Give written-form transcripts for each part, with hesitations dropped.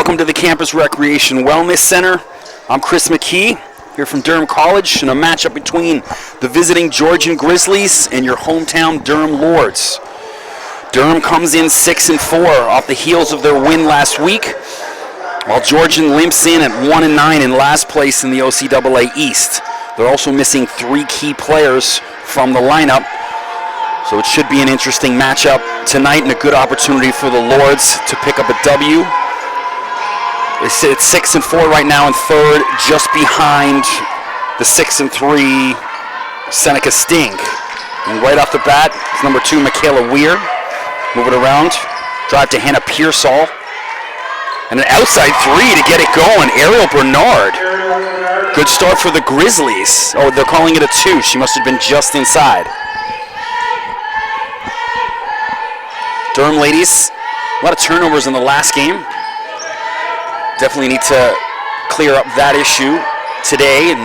Welcome to the Campus Recreation Wellness Center. I'm Chris McKee, here from Durham College, in a matchup between the visiting Georgian Grizzlies and your hometown Durham Lords. Durham comes in 6-4 off the heels of their win last week, while Georgian limps in at 1-9 in last place in the OCAA East. They're also missing 3 key players from the lineup, so it should be an interesting matchup tonight and a good opportunity for the Lords to pick up a W. They sit at 6-4 right now in third, just behind the 6-3 Seneca Sting. And right off the bat is number 2, Michaela Weir. Move it around, drive to Hannah Pearsall. And an outside 3 to get it going, Ariel Bernard. Good start for the Grizzlies. Oh, they're calling it a 2. She must have been just inside. Durham ladies, a lot of turnovers in the last game. Definitely need to clear up that issue today and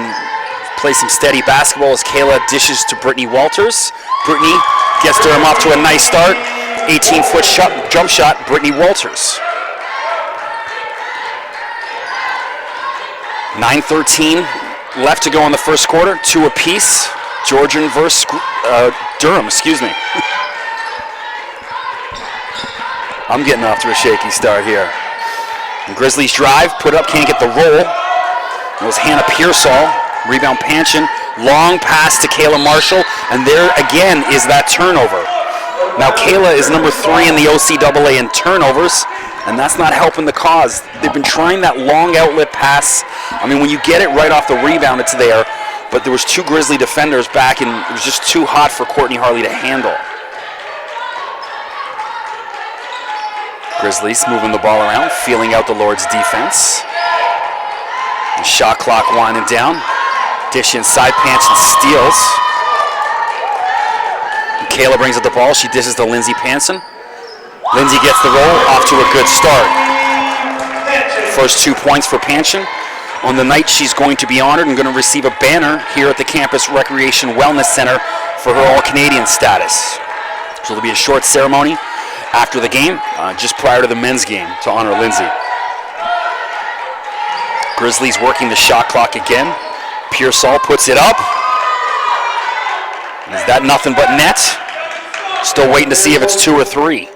play some steady basketball as Kayla dishes to Brittany Walters. Brittany gets Durham off to a nice start. 18-foot jump shot, Brittany Walters. 9:13 left to go in the first quarter, 2 apiece. Georgian versus Durham, excuse me. I'm getting off to a shaky start here. And Grizzlies drive, put up, can't get the roll. It was Hannah Pearsall, rebound Panchin, long pass to Kayla Marshall, and there again is that turnover. Now Kayla is number 3 in the OCAA in turnovers, and that's not helping the cause. They've been trying that long outlet pass. I mean, when you get it right off the rebound, it's there, but there was 2 Grizzly defenders back, and it was just too hot for Courtney Harley to handle. Grizzlies moving the ball around, feeling out the Lord's defense. The shot clock winding down. Dish inside, Panchin steals. Kayla brings up the ball. She dishes to Lindsay Panson. Lindsay gets the roll, off to a good start. First 2 points for Panchin. On the night she's going to be honored and going to receive a banner here at the Campus Recreation Wellness Center for her All-Canadian status. So there'll be a short ceremony after the game, just prior to the men's game, to honor Lindsay. Grizzlies working the shot clock again. Pearsall puts it up. Is that nothing but net? Still waiting to see if it's 2 or 3.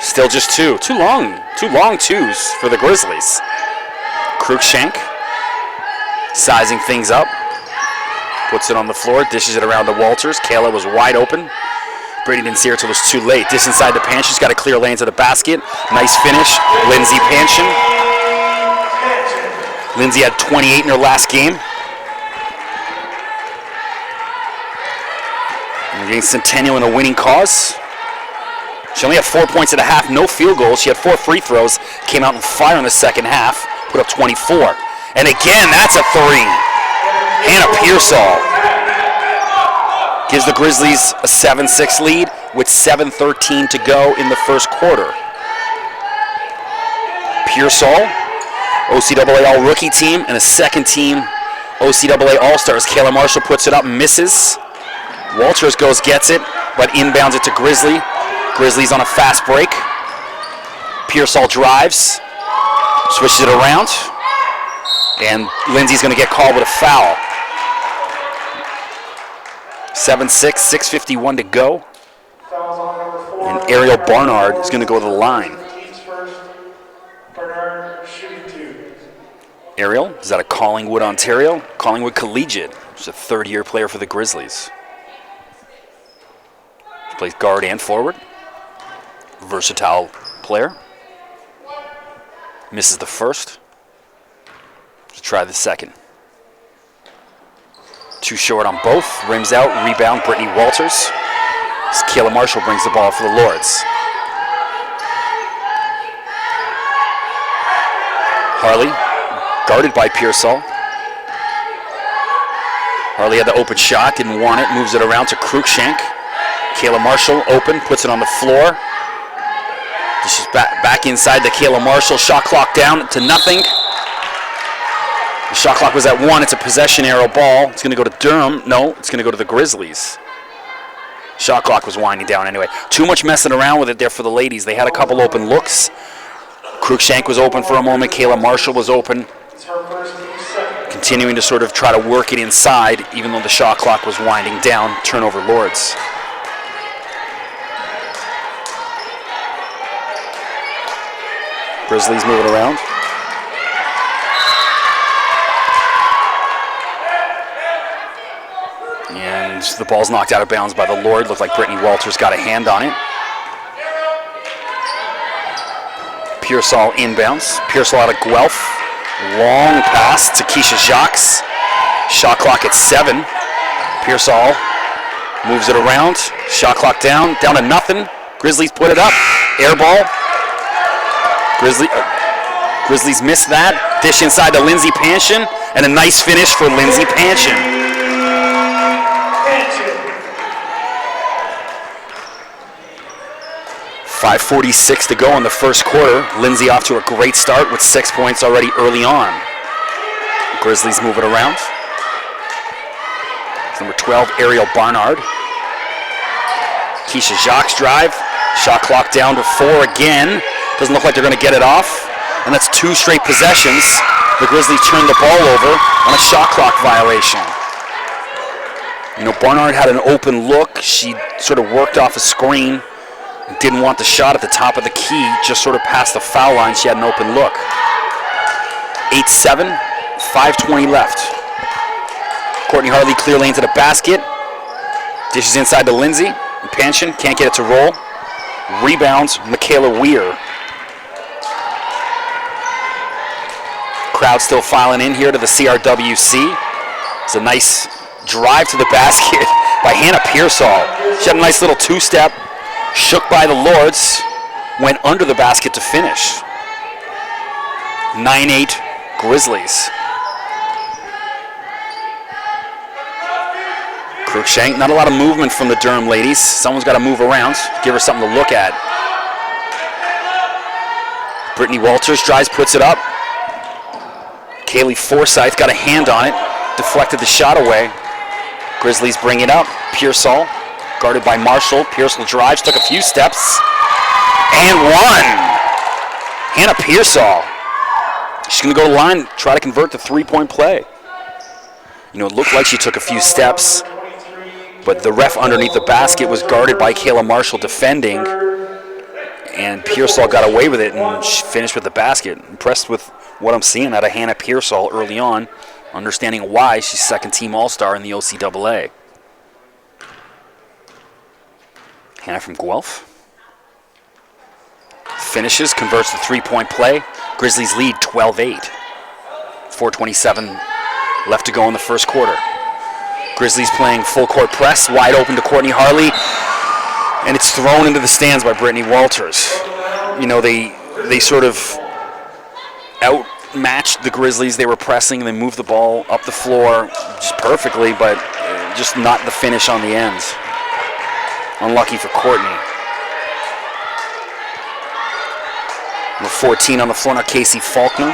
Still just 2. Too long 2s for the Grizzlies. Cruikshank sizing things up. Puts it on the floor, dishes it around to Walters. Kayla was wide open. Brady didn't see her until it was too late. Dish inside the Panchin. She's got a clear lane to the basket. Nice finish. Lindsay Panchin. Lindsay had 28 in her last game. And against Centennial in a winning cause. She only had 4 points at a half, no field goals. She had 4 free throws. Came out and fire in the second half. Put up 24. And again, that's a 3. Hannah Pearsall gives the Grizzlies a 7-6 lead with 7:13 to go in the first quarter. Pearsall, OCAA All-Rookie team, and a second-team OCAA All-Stars. Kayla Marshall puts it up and misses. Walters goes, gets it, but inbounds it to Grizzly. Grizzlies on a fast break. Pearsall drives, switches it around, and Lindsay's going to get called with a foul. 7-6, 6:51 to go. And Ariel Barnard is going to go to the line. Ariel is out of Collingwood, Ontario. Collingwood Collegiate. She's a third-year player for the Grizzlies. She plays guard and forward. Versatile player. Misses the first. Let's try the second. Too short on both. Rims out. Rebound, Brittany Walters. As Kayla Marshall brings the ball for the Lords. Harley, guarded by Pearsall. Harley had the open shot, didn't want it. Moves it around to Cruikshank. Kayla Marshall open, puts it on the floor. She's back inside the Kayla Marshall. Shot clock down to nothing. The shot clock was at 1. It's a possession arrow ball. It's going to go to Durham. No, it's going to go to the Grizzlies. Shot clock was winding down anyway. Too much messing around with it there for the ladies. They had a couple open looks. Cruikshank was open for a moment. Kayla Marshall was open. Continuing to sort of try to work it inside, even though the shot clock was winding down. Turnover Lords. Grizzlies moving around. And the ball's knocked out of bounds by the Lord. Looked like Brittany Walters got a hand on it. Pearsall inbounds. Pearsall out of Guelph. Long pass to Keisha Jacques. Shot clock at 7. Pearsall moves it around. Shot clock down to nothing. Grizzlies put it up. Air ball. Grizzlies missed that. Dish inside to Lindsay Panshin. And a nice finish for Lindsay Panshin. 5:46 to go in the first quarter. Lindsay off to a great start with 6 points already early on. Grizzlies move it around. Number 12, Ariel Barnard. Keisha Jacques drive. Shot clock down to 4 again. Doesn't look like they're going to get it off. And that's 2 straight possessions. The Grizzlies turned the ball over on a shot clock violation. You know, Barnard had an open look. She sort of worked off a screen. Didn't want the shot at the top of the key. Just sort of past the foul line. She had an open look. 8-7. 5:20 left. Courtney Harley clear lane to the basket. Dishes inside to Lindsay. Panshin can't get it to roll. Rebounds, Michaela Weir. Crowd still filing in here to the CRWC. It's a nice drive to the basket by Hannah Pearsall. She had a nice little 2-step. Shook by the Lords. Went under the basket to finish. 9-8 Grizzlies. Cruikshank, not a lot of movement from the Durham ladies. Someone's got to move around, give her something to look at. Brittany Walters drives, puts it up. Kaylee Forsyth got a hand on it, deflected the shot away. Grizzlies bring it up. Pearsall, guarded by Marshall. Pearsall drives, took a few steps, and one. Hannah Pearsall. She's going to go to the line, try to convert the 3-point play. You know, it looked like she took a few steps, but the ref underneath the basket was guarded by Kayla Marshall defending, and Pearsall got away with it and she finished with the basket. Impressed with what I'm seeing out of Hannah Pearsall early on, understanding why she's second-team All-Star in the OCAA. Hannah from Guelph. Finishes, converts the 3-point play. Grizzlies lead 12-8. 4:27 left to go in the first quarter. Grizzlies playing full court press, wide open to Courtney Harley, and it's thrown into the stands by Brittany Walters. You know, they sort of outmatched the Grizzlies. They were pressing, and they moved the ball up the floor just perfectly, but just not the finish on the ends. Unlucky for Courtney. Number 14 on the floor now, Casey Faulkner.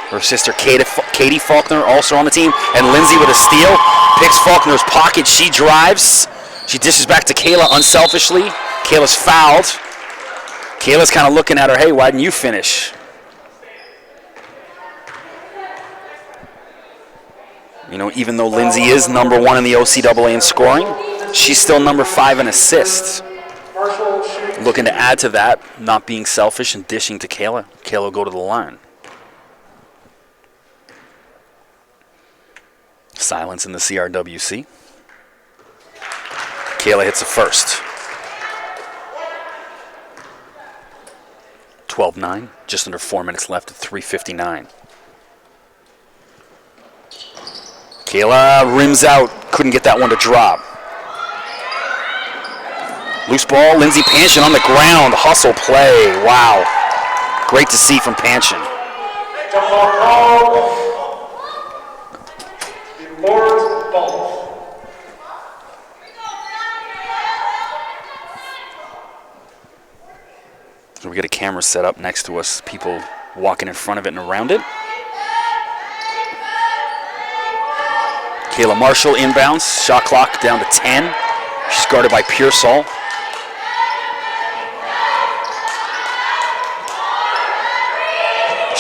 Her sister Katie Faulkner also on the team. And Lindsay with a steal. Picks Faulkner's pocket. She drives. She dishes back to Kayla unselfishly. Kayla's fouled. Kayla's kind of looking at her, hey, why didn't you finish? You know, even though Lindsay is number 1 in the OCAA in scoring, she's still number 5 in assists. Looking to add to that, not being selfish and dishing to Kayla. Kayla will go to the line. Silence in the CRWC. Kayla hits the first. 12-9, just under 4 minutes left at 3:59. Kayla rims out, couldn't get that one to drop. Loose ball, Lindsay Panshin on the ground, hustle play, wow. Great to see from Panshin. So we got a camera set up next to us, people walking in front of it and around it. Kayla Marshall inbounds, shot clock down to 10. She's guarded by Pearsall.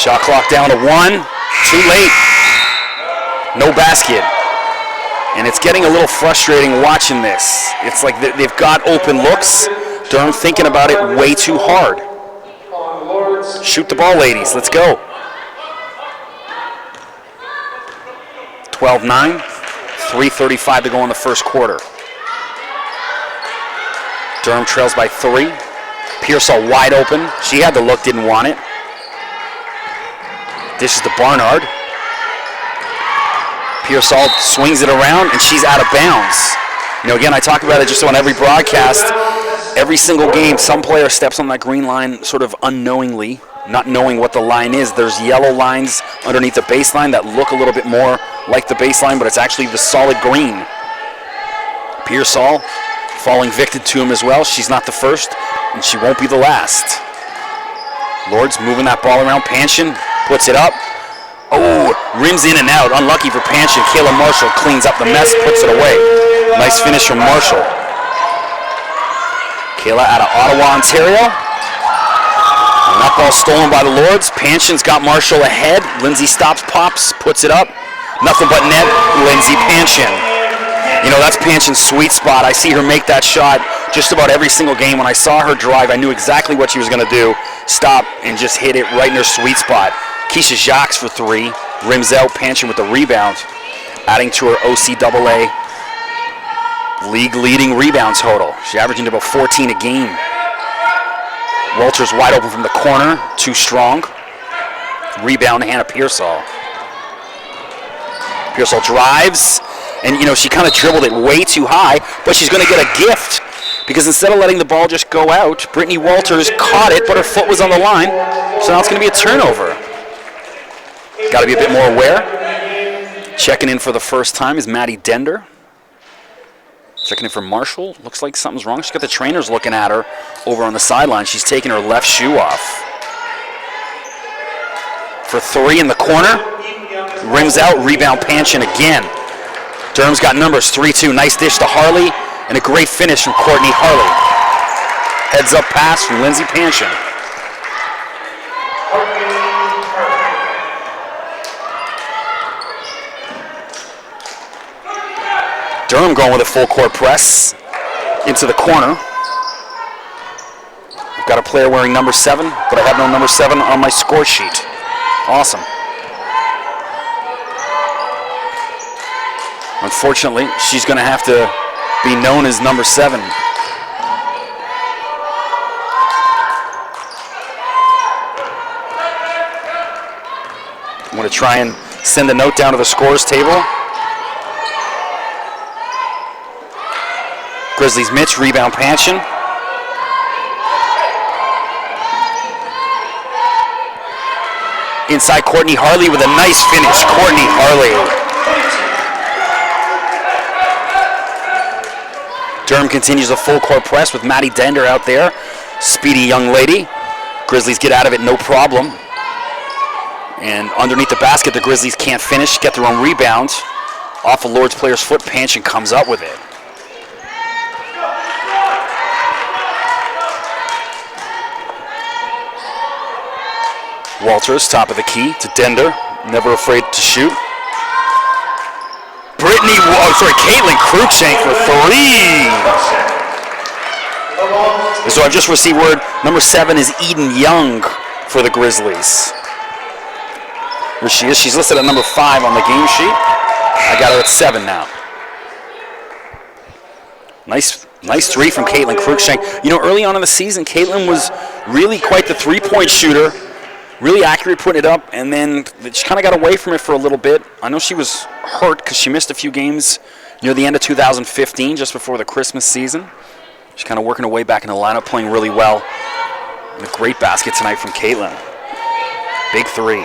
Shot clock down to 1. Too late. No basket. And it's getting a little frustrating watching this. It's like they've got open looks. Durham thinking about it way too hard. Shoot the ball, ladies. Let's go. 12-9. 3:35 to go in the first quarter. Durham trails by 3. Pearsall wide open. She had the look, didn't want it. Dishes to Barnard. Pearsall swings it around, and she's out of bounds. You know, again, I talk about it just on every broadcast. Every single game, some player steps on that green line sort of unknowingly, not knowing what the line is. There's yellow lines underneath the baseline that look a little bit more like the baseline, but it's actually the solid green. Pearsall falling victim to him as well. She's not the first, and she won't be the last. Lords moving that ball around. Panshin puts it up. Oh, rims in and out. Unlucky for Panshin. Kayla Marshall cleans up the mess, puts it away. Nice finish from Marshall. Kayla out of Ottawa, Ontario. And that ball stolen by the Lords. Panshin's got Marshall ahead. Lindsay stops, pops, puts it up. Nothing but net. Lindsay Panshin. You know, that's Panshin's sweet spot. I see her make that shot just about every single game. When I saw her drive, I knew exactly what she was going to do. Stop and just hit it right in her sweet spot. Keisha Jacques for 3. Rims out. Panshin with the rebound. Adding to her OCAA league-leading rebound total. She's averaging about 14 a game. Walters wide open from the corner. Too strong. Rebound, Hannah Pearsall. Pearsall drives. And, you know, she kind of dribbled it way too high, but she's going to get a gift because instead of letting the ball just go out, Brittany Walters caught it, but her foot was on the line, so now it's going to be a turnover. Got to be a bit more aware. Checking in for the first time is Maddie Dender. Checking in for Marshall. Looks like something's wrong. She's got the trainers looking at her over on the sideline. She's taking her left shoe off. For 3 in the corner. Rims out. Rebound Panshin again. Durham's got numbers. 3-2. Nice dish to Harley. And a great finish from Courtney Harley. Heads up pass from Lindsay Panshin. Durham going with a full court press into the corner. I've got a player wearing number 7, but I have no number 7 on my score sheet. Awesome. Unfortunately, she's going to have to be known as number 7. I'm going to try and send a note down to the scores table. Grizzlies Mitch, rebound Panshin. Inside Courtney Harley with a nice finish. Courtney Harley. Durham continues a full court press with Maddie Dender out there. Speedy young lady. Grizzlies get out of it no problem. And underneath the basket, the Grizzlies can't finish, get their own rebound. Off a Lord's player's foot, Panshin comes up with it. Walters, top of the key to Dender, never afraid to shoot. Caitlin Cruikshank for 3. So I've just received word, number 7 is Eden Young for the Grizzlies. Where she is, she's listed at number 5 on the game sheet. I got her at 7 now. Nice 3 from Caitlin Cruikshank. You know, early on in the season, Caitlin was really quite the three-point shooter. Really accurate putting it up, and then she kind of got away from it for a little bit. I know she was hurt because she missed a few games near the end of 2015, just before the Christmas season. She's kind of working her way back in the lineup, playing really well. And a great basket tonight from Caitlin. Big 3.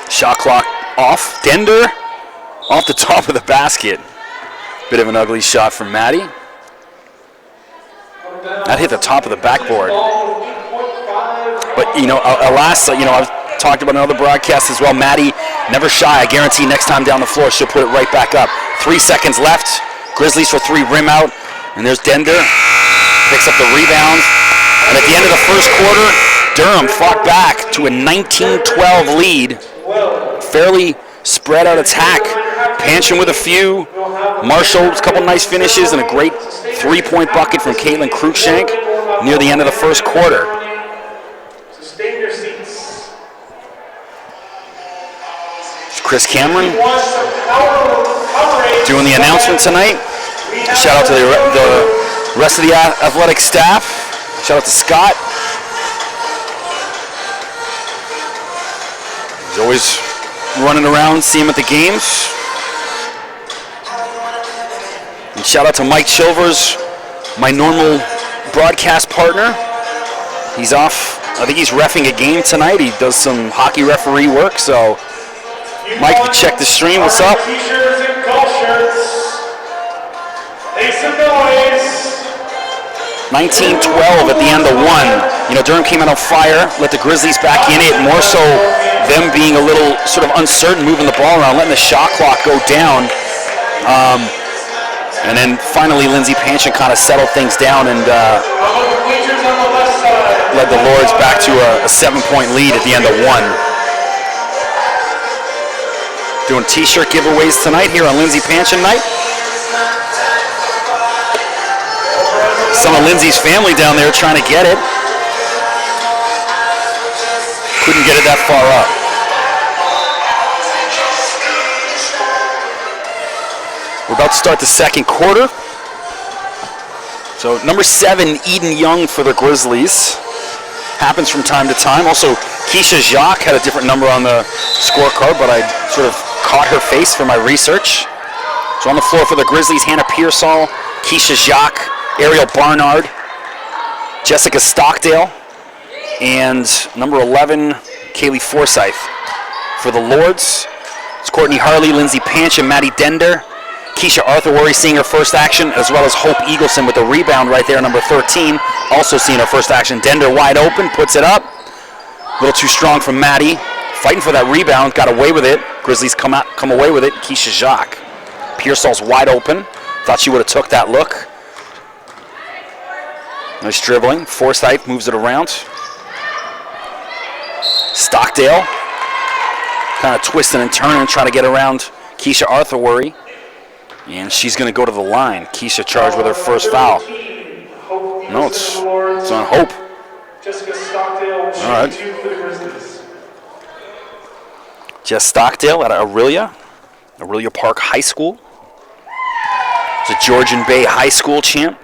Shot clock off. Dender off the top of the basket. Bit of an ugly shot from Maddie. That hit the top of the backboard. But, you know, alas, you know, I've talked about another broadcast as well. Maddie, never shy. I guarantee next time down the floor, she'll put it right back up. 3 seconds left. Grizzlies for 3, rim out. And there's Dender. Picks up the rebound. And at the end of the first quarter, Durham fought back to a 19-12 lead. Fairly spread out attack. Panchin with a few. Marshall, a couple nice finishes, and a great three-point bucket from Caitlin Cruikshank near the end of the first quarter. Chris Cameron doing the announcement tonight. Shout out to the rest of the athletic staff. Shout out to Scott. He's always running around, see him at the games. And shout out to Mike Chilvers, my normal broadcast partner. He's off. I think he's reffing a game tonight. He does some hockey referee work, so Mike, if you check the stream, what's up? T-shirts and golf shirts. Make some noise. 19-12 at the end of one. You know, Durham came out on fire, let the Grizzlies back in it, more so them being a little sort of uncertain, moving the ball around, letting the shot clock go down. And then finally Lindsay Panchin kind of settled things down and led the Lords back to a 7-point lead at the end of one. Doing t-shirt giveaways tonight here on Lindsay Panchin night. Some of Lindsay's family down there trying to get it. Couldn't get it that far up. We're about to start the second quarter. So number 7, Eden Young for the Grizzlies. Happens from time to time. Also, Keisha Jacques had a different number on the scorecard, but I sort of caught her face for my research. So on the floor for the Grizzlies, Hannah Pearsall, Keisha Jacques, Ariel Barnard, Jessica Stockdale, and number 11, Kaylee Forsyth. For the Lords, it's Courtney Harley, Lindsay Panchin, Maddie Dender, Keisha Arthurworry seeing her first action, as well as Hope Eagleson with the rebound right there, number 13, also seeing her first action. Dender wide open, puts it up. A little too strong from Maddie. Fighting for that rebound, got away with it. Grizzlies come away with it. Keisha Jacques. Pearsall's wide open. Thought she would have took that look. Nice dribbling. Forsyth moves it around. Stockdale kind of twisting and turning, trying to get around Keisha Arthurworry. And she's going to go to the line. Keisha charged with her first foul. No, it's on Hope. Jessica Stockdale, all right. 2 for the Grizzlies. Jess Stockdale out of Aurelia Park High School. It's a Georgian Bay High School champ.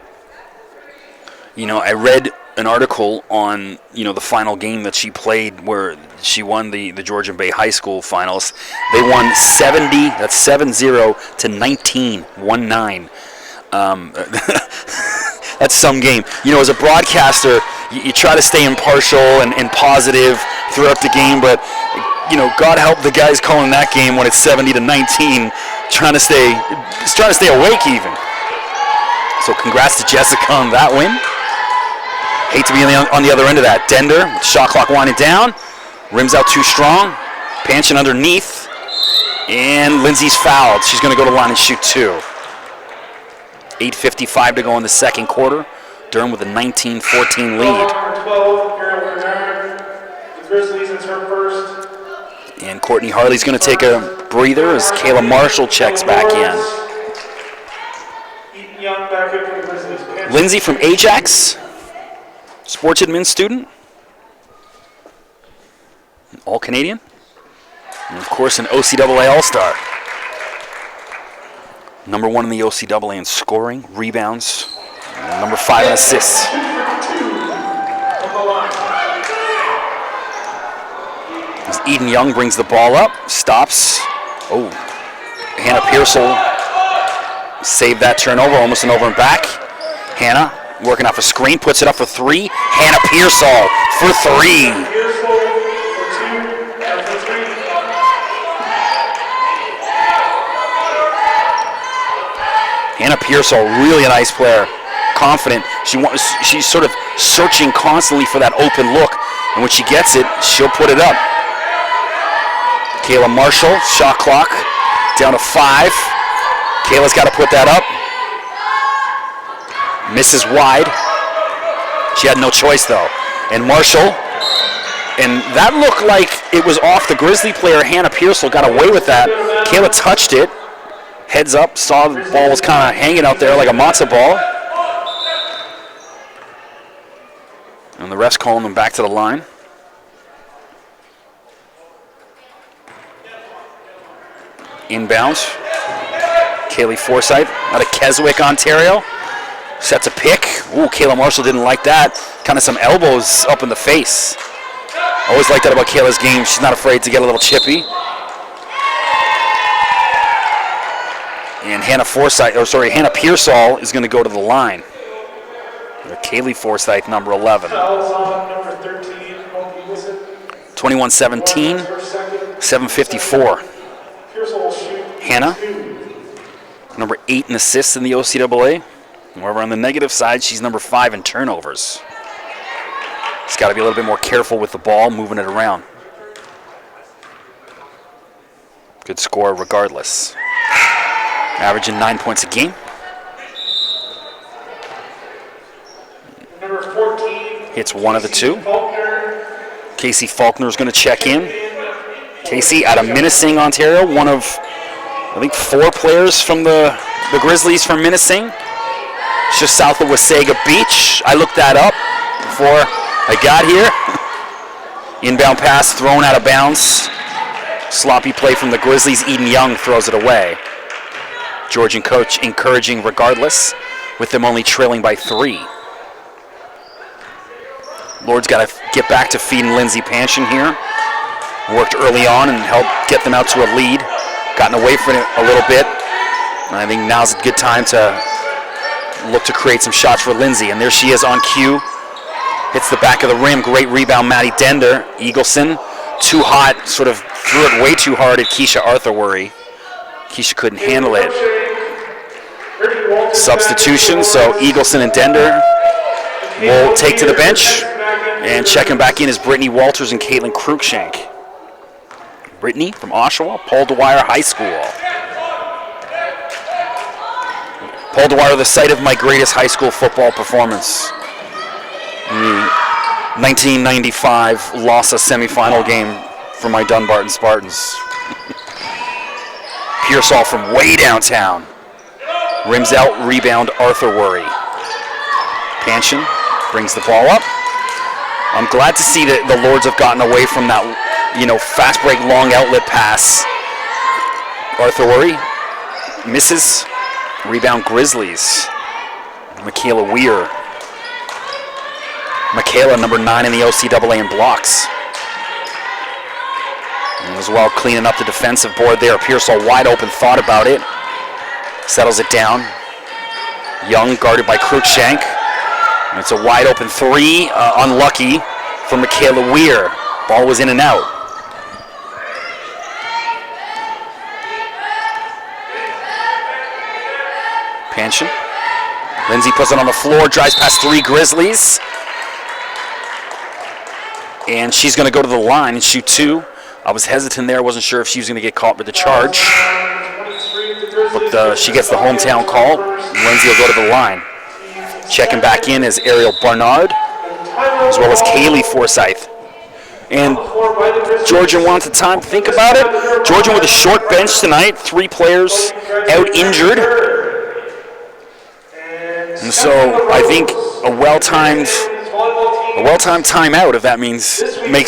You know, I read an article on, you know, the final game that she played where she won the Georgian Bay High School finals. They won 7-0 to 19. That's some game. You know, as a broadcaster, you try to stay impartial and positive throughout the game, but, you know, God help the guys calling that game when it's 70 to 19, trying to stay awake even. So congrats to Jessica on that win. Hate to be on the other end of that. Dender, shot clock winding down. Rims out too strong. Panchin underneath. And Lindsay's fouled. She's going to go to the line and shoot 2. 8:55 to go in the second quarter. Durham with a 19-14 lead. The Grizzlies, it's her first. And Courtney Harley's going to take a breather as Kayla Marshall checks back in. Eden Young back in for the Grizzlies. Lindsay from Ajax. Sports admin student, all Canadian, and of course an OCAA All-Star. Number 1 in the OCAA in scoring, rebounds, and number 5 in assists. As Eden Young brings the ball up, stops. Oh, Hannah Pearsall saved that turnover, almost an over and back. Hannah working off a screen, puts it up for 3. Hannah Pearsall for 3. Hannah Pearsall, really a nice player, confident. She's sort of searching constantly for that open look, and when she gets it, she'll put it up. Kayla Marshall, shot clock down to 5. Kayla's got to put that up. Misses wide. She had no choice, though. And Marshall, and that looked like it was off the Grizzly player. Hannah Pearsall got away with that. Kayla touched it. Heads up, saw the ball was kind of hanging out there like a matzo ball. And the refs calling them back to the line. Inbounds. Kaylee Forsyth out of Keswick, Ontario. Sets a pick. Ooh, Kayla Marshall didn't like that. Kind of some elbows up in the face. Always like that about Kayla's game. She's not afraid to get a little chippy. And Hannah Pearsall is going to go to the line. Kaylee Forsyth, number 11. 21-17, 7:54. Hannah, number 8 in assists in the OCAA. However, on the negative side, she's number 5 in turnovers. She's got to be a little bit more careful with the ball, moving it around. Good score regardless. Averaging 9 points a game. Number 14. Hits one of the two. Casey Faulkner is going to check in. Casey out of Minising, Ontario. One of, I think, 4 players from the Grizzlies from Minising. It's just south of Wasaga Beach. I looked that up before I got here. Inbound pass thrown out of bounds. Sloppy play from the Grizzlies. Eden Young throws it away. Georgian coach encouraging regardless, with them only trailing by 3. Lord's got to get back to feeding Lindsay Panshin here. Worked early on and helped get them out to a lead. Gotten away from it a little bit. And I think now's a good time to look to create some shots for Lindsay. And there she is on cue. Hits the back of the rim. Great rebound, Maddie Dender. Eagleson, too hot, sort of threw it way too hard at Keisha Arthurworry. Keisha couldn't handle it. Substitution, so Eagleson and Dender will take to the bench. And checking back in is Brittany Walters and Caitlin Cruikshank. Brittany from Oshawa, Paul Dwyer High School. Paul Dwyer, the site of my greatest high school football performance. The 1995 LASA semifinal game for my Dunbarton Spartans. Pearsall from way downtown. Rims out, rebound, Arthurworry. Panshin brings the ball up. I'm glad to see that the Lords have gotten away from that, fast break, long outlet pass. Arthurworry misses. Rebound, Grizzlies. Michaela Weir. Michaela, number 9 in the OCAA in blocks. And as well, cleaning up the defensive board there. Pearsall wide open, thought about it. Settles it down. Young guarded by Cruikshank. And it's a wide open 3. Unlucky for Michaela Weir. Ball was in and out. Panshin. Lindsay puts it on the floor, drives past 3 Grizzlies. And she's going to go to the line and shoot 2. I was hesitant there. I wasn't sure if she was going to get caught with the charge. But she gets the hometown call. Lindsay will go to the line. Checking back in is Ariel Barnard, as well as Kaylee Forsyth. And Georgian wanted time to think about it. Georgian with a short bench tonight. 3 players out injured. And so I think a well-timed timeout, if that makes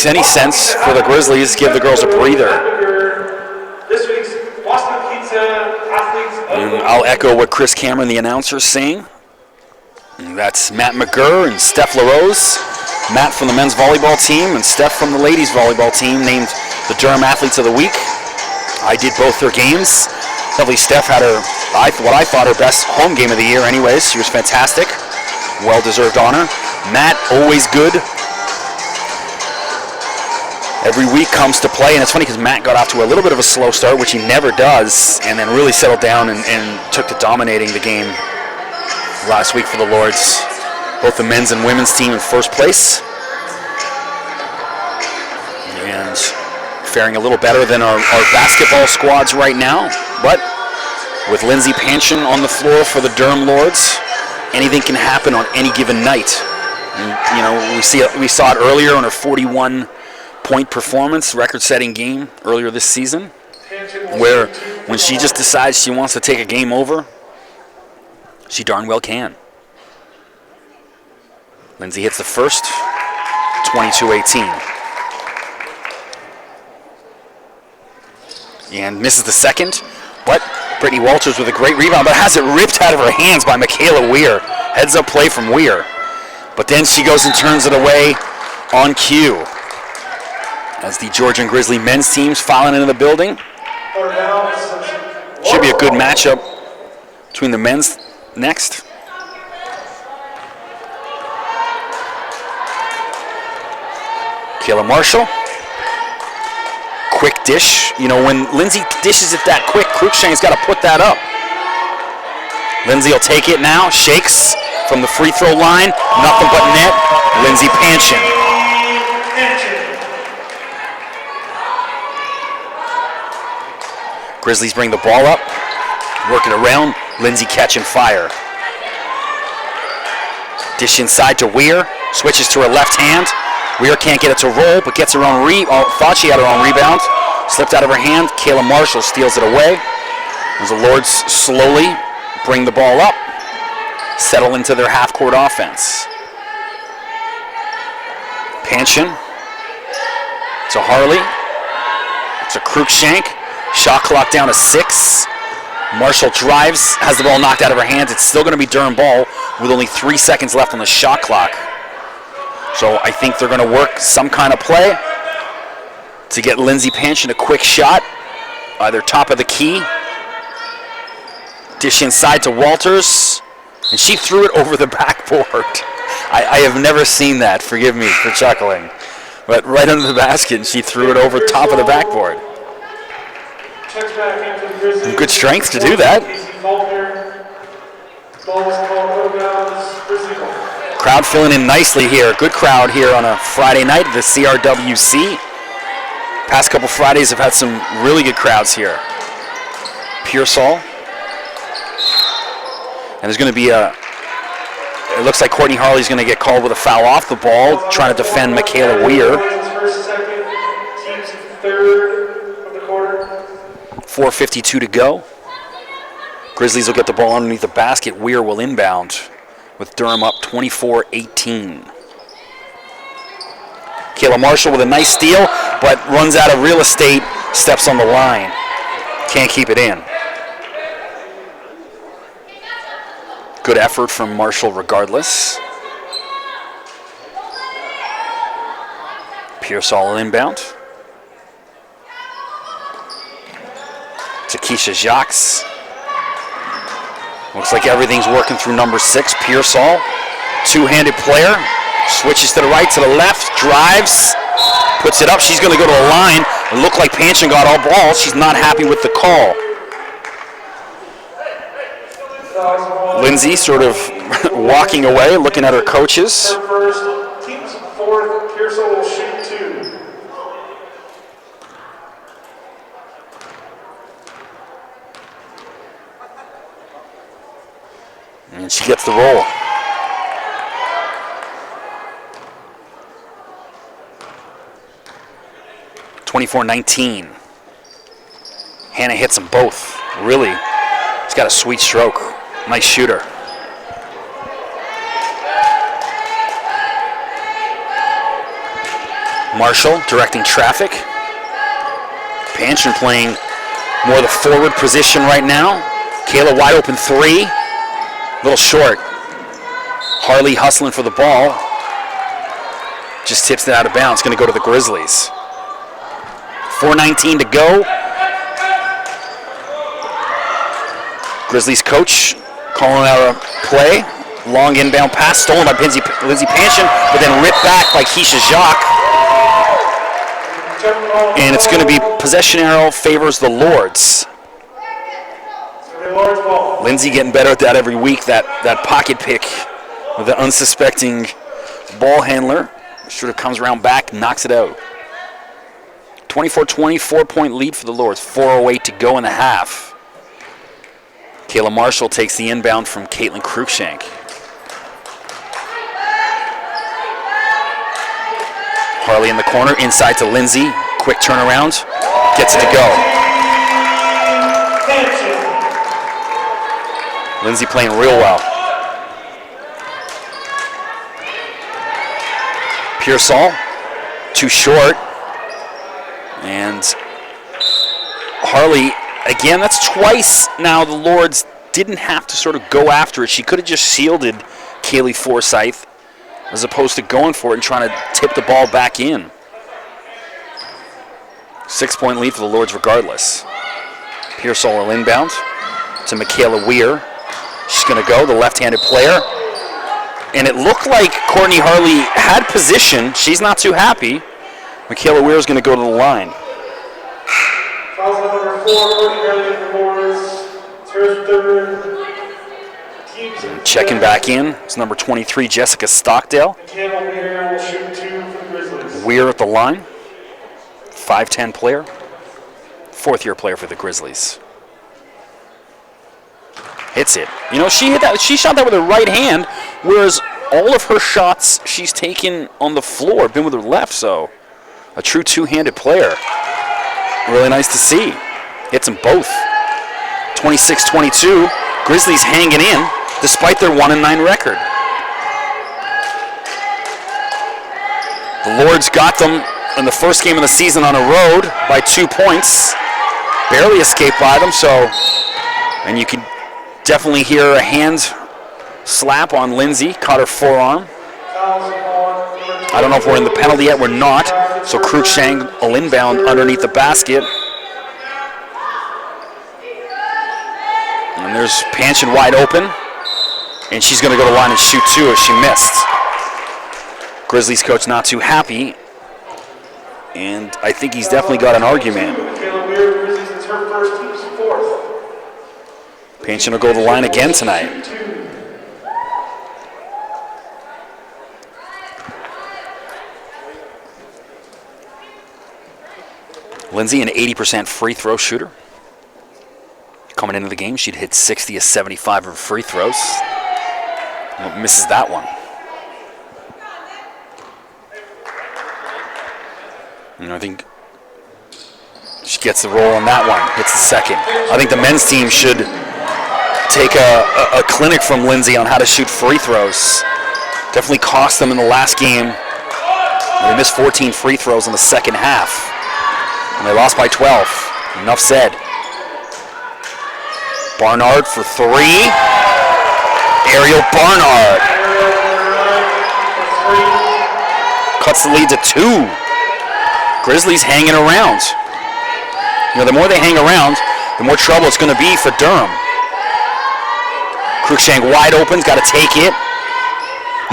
any sense for the Grizzlies, give the girls a breather. And I'll echo what Chris Cameron, the announcer, is saying. And that's Matt McGurr and Steph LaRose. Matt from the men's volleyball team and Steph from the ladies volleyball team named the Durham Athletes of the Week. I did both their games. Lovely Steph had what I thought her best home game of the year anyways. She was fantastic. Well-deserved honor. Matt, always good. Every week comes to play, and it's funny because Matt got off to a little bit of a slow start, which he never does, and then really settled down and took to dominating the game last week for the Lords. Both the men's and women's team in first place. And faring a little better than our basketball squads right now, but with Lindsay Panshin on the floor for the Durham Lords, anything can happen on any given night. And, we saw it earlier in her 41-point performance, record-setting game earlier this season, where when she just decides she wants to take a game over, she darn well can. Lindsay hits the first, 22-18. And misses the second, but Brittany Walters with a great rebound, but has it ripped out of her hands by Michaela Weir. Heads-up play from Weir. But then she goes and turns it away on cue. As the Georgian Grizzly men's team's filing into the building. Should be a good matchup between the men's next. Kayla Marshall. Quick dish. When Lindsay dishes it that quick, Cruikshank's got to put that up. Lindsay will take it now. Shakes from the free throw line. Nothing but net. Lindsay Panchin. Grizzlies bring the ball up. Work it around. Lindsay catching fire. Dish inside to Weir. Switches to her left hand. Weir can't get it to roll, but gets her own thought she had her own rebound. Slipped out of her hand. Kayla Marshall steals it away. As the Lords slowly bring the ball up. Settle into their half-court offense. Panchin to Harley. It's a Cruikshank. Shot clock down to 6. Marshall drives, has the ball knocked out of her hands. It's still going to be Durham ball with only 3 seconds left on the shot clock. So I think they're going to work some kind of play to get Lindsay Panchin a quick shot, either top of the key. Dish inside to Walters, and she threw it over the backboard. I have never seen that, forgive me for chuckling. But right under the basket, and she threw it over top of the backboard. Some good strength to do that. Crowd filling in nicely here. Good crowd here on a Friday night at the CRWC. Past couple Fridays have had some really good crowds here. Pearsall. And there's going to be it looks like Courtney Harley's going to get called with a foul off the ball, trying to defend Michaela Weir. 4:52 to go. Grizzlies will get the ball underneath the basket. Weir will inbound with Durham up 24-18. Kayla Marshall with a nice steal, but runs out of real estate, steps on the line. Can't keep it in. Good effort from Marshall regardless. Pearsall inbound. To Keisha Jacques. Looks like everything's working through number 6, Pearsall. Two-handed player. Switches to the right, to the left, drives, puts it up. She's going to go to a line. It looked like Panchin got all balls. She's not happy with the call. Lindsay sort of walking away, looking at her coaches. Team's fourth, Pearsall will shoot 2. And she gets the roll. (24-19). Hannah hits them both. Really, he's got a sweet stroke. Nice shooter. Marshall directing traffic. Panchin playing more the forward position right now. Kayla wide open 3. Little short. Harley hustling for the ball. Just tips it out of bounds. Going to go to the Grizzlies. 4:19 to go. Grizzlies coach calling out a play. Long inbound pass stolen by Lindsay Panchin, but then ripped back by Keisha Jacques. And it's going to be possession arrow favors the Lords. Lindsay getting better at that every week. That pocket pick with the unsuspecting ball handler. Sort of comes around back, knocks it out. 24-20, 4-point lead for the Lords. 4:08 to go in the half. Kayla Marshall takes the inbound from Caitlin Cruikshank. Harley in the corner, inside to Lindsay. Quick turnaround, gets it to go. Lindsay playing real well. Pearsall, too short. And Harley, again, that's twice now the Lords didn't have to sort of go after it. She could have just shielded Kaylee Forsyth as opposed to going for it and trying to tip the ball back in. 6-point lead for the Lords regardless. Pearsall will inbound to Michaela Weir. She's going to go, the left-handed player. And it looked like Courtney Harley had position. She's not too happy. Michaela Weir is going to go to the line. Foul number 4, Courtney Harley for Lords. It's her third. Checking back in, it's number 23, Jessica Stockdale. Michaela Weir will shoot 2 for the Grizzlies. Weir at the line. 5'10" player. Fourth-year player for the Grizzlies. Hits it. You know, she hit that. She shot that with her right hand, whereas all of her shots she's taken on the floor have been with her left. So, a true two-handed player. Really nice to see. Hits them both. 26-22. Grizzlies hanging in despite their 1-9 record. The Lords got them in the first game of the season on a road by 2 points. Barely escaped by them. So, and you can definitely hear a hand slap on Lindsay, caught her forearm. I don't know if we're in the penalty yet, we're not. So Cruikshank will inbound underneath the basket. And there's Panchin wide open. And she's going to go to the line and shoot 2 as she missed. Grizzlies coach not too happy. And I think he's definitely got an argument. Panchin will go to the line again tonight. Lindsay, an 80% free throw shooter. Coming into the game, she'd hit 60 of 75 of free throws. Misses that one. And I think she gets the roll on that one, hits the second. I think the men's team should take a clinic from Lindsay on how to shoot free throws. Definitely cost them in the last game. They missed 14 free throws in the second half. And they lost by 12. Enough said. Barnard for 3. Ariel Barnard cuts the lead to 2. Grizzlies hanging around. You know, the more they hang around, the more trouble it's going to be for Durham. Cruikshank wide open, got to take it.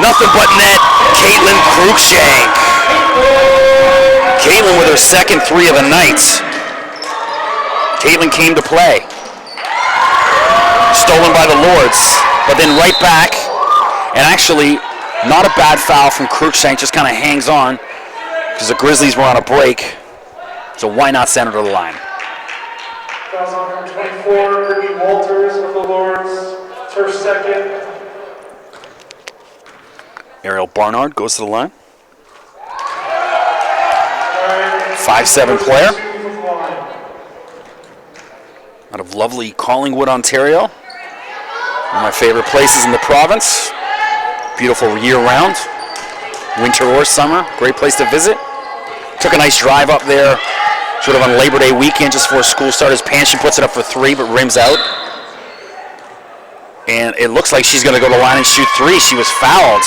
Nothing but net. Caitlin Cruikshank. Caitlin with her second 3 of the night. Caitlin came to play. Stolen by the Lords, but then right back, and actually not a bad foul from Cruikshank, just kind of hangs on because the Grizzlies were on a break. So why not send her to the line? Fouls on number 24, Brittany Walters of the Lords. Her second. Ariel Barnard goes to the line. 5'7" player. Out of lovely Collingwood, Ontario. One of my favorite places in the province. Beautiful year-round. Winter or summer. Great place to visit. Took a nice drive up there, sort of on Labor Day weekend, just before school started. Panchin puts it up for 3, but rims out. And it looks like she's going to go to the line and shoot 3. She was fouled.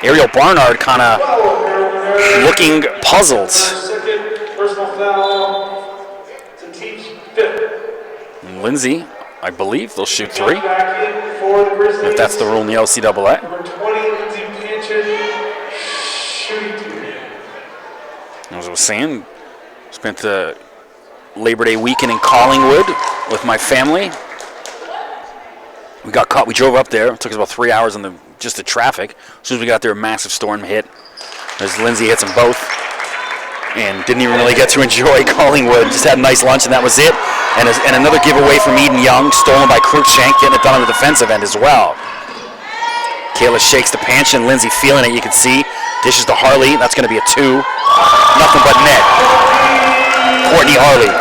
Ariel Barnard kind of looking puzzled. Personal foul to teach 5th. And Lindsay, I believe they'll shoot 3. If that's the rule in the LCAA. Number 20, Lindsay Panchin, shooting 2. As I was saying, spent the Labor Day weekend in Collingwood with my family. We got caught. We drove up there. It took us about 3 hours in just the traffic. As soon as we got there, a massive storm hit. As Lindsay hits them both. And didn't even really get to enjoy Collingwood. Just had a nice lunch, and that was it. And another giveaway from Eden Young, stolen by Cruikshank, getting it done on the defensive end as well. Kayla shakes to Panchin. Lindsay feeling it, you can see. Dishes to Harley. That's going to be a 2. Nothing but net. Courtney Harley.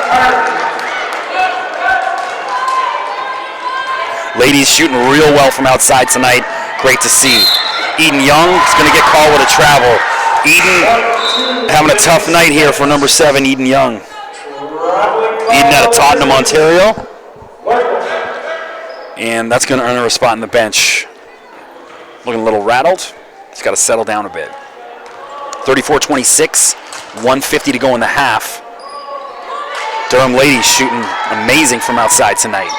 Ladies shooting real well from outside tonight. Great to see. Eden Young is going to get called with a travel. Eden having a tough night here for number 7, Eden Young. Eden out of Tottenham, Ontario. And that's going to earn her a spot on the bench. Looking a little rattled. He's got to settle down a bit. 34-26, 1:50 to go in the half. Durham ladies shooting amazing from outside tonight.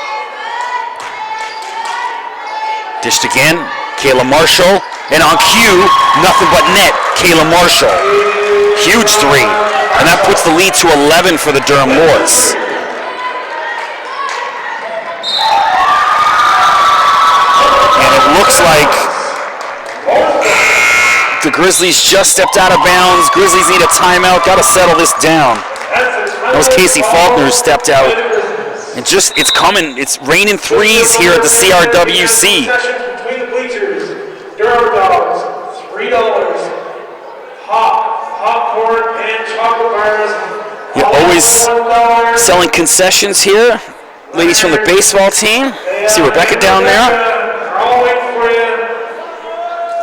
Dished again, Kayla Marshall, and on cue, nothing but net, Kayla Marshall. Huge 3, and that puts the lead to 11 for the Durham Lords. And it looks like the Grizzlies just stepped out of bounds. Grizzlies need a timeout, got to settle this down. That was Casey Faulkner who stepped out. And just, it's coming. It's raining 3s here at the CRWC. Between the bleachers, Durham dogs, $3. Popcorn and chocolate bars. You're always selling concessions here. Ladies from the baseball team. See Rebecca down there. They're all waiting for you.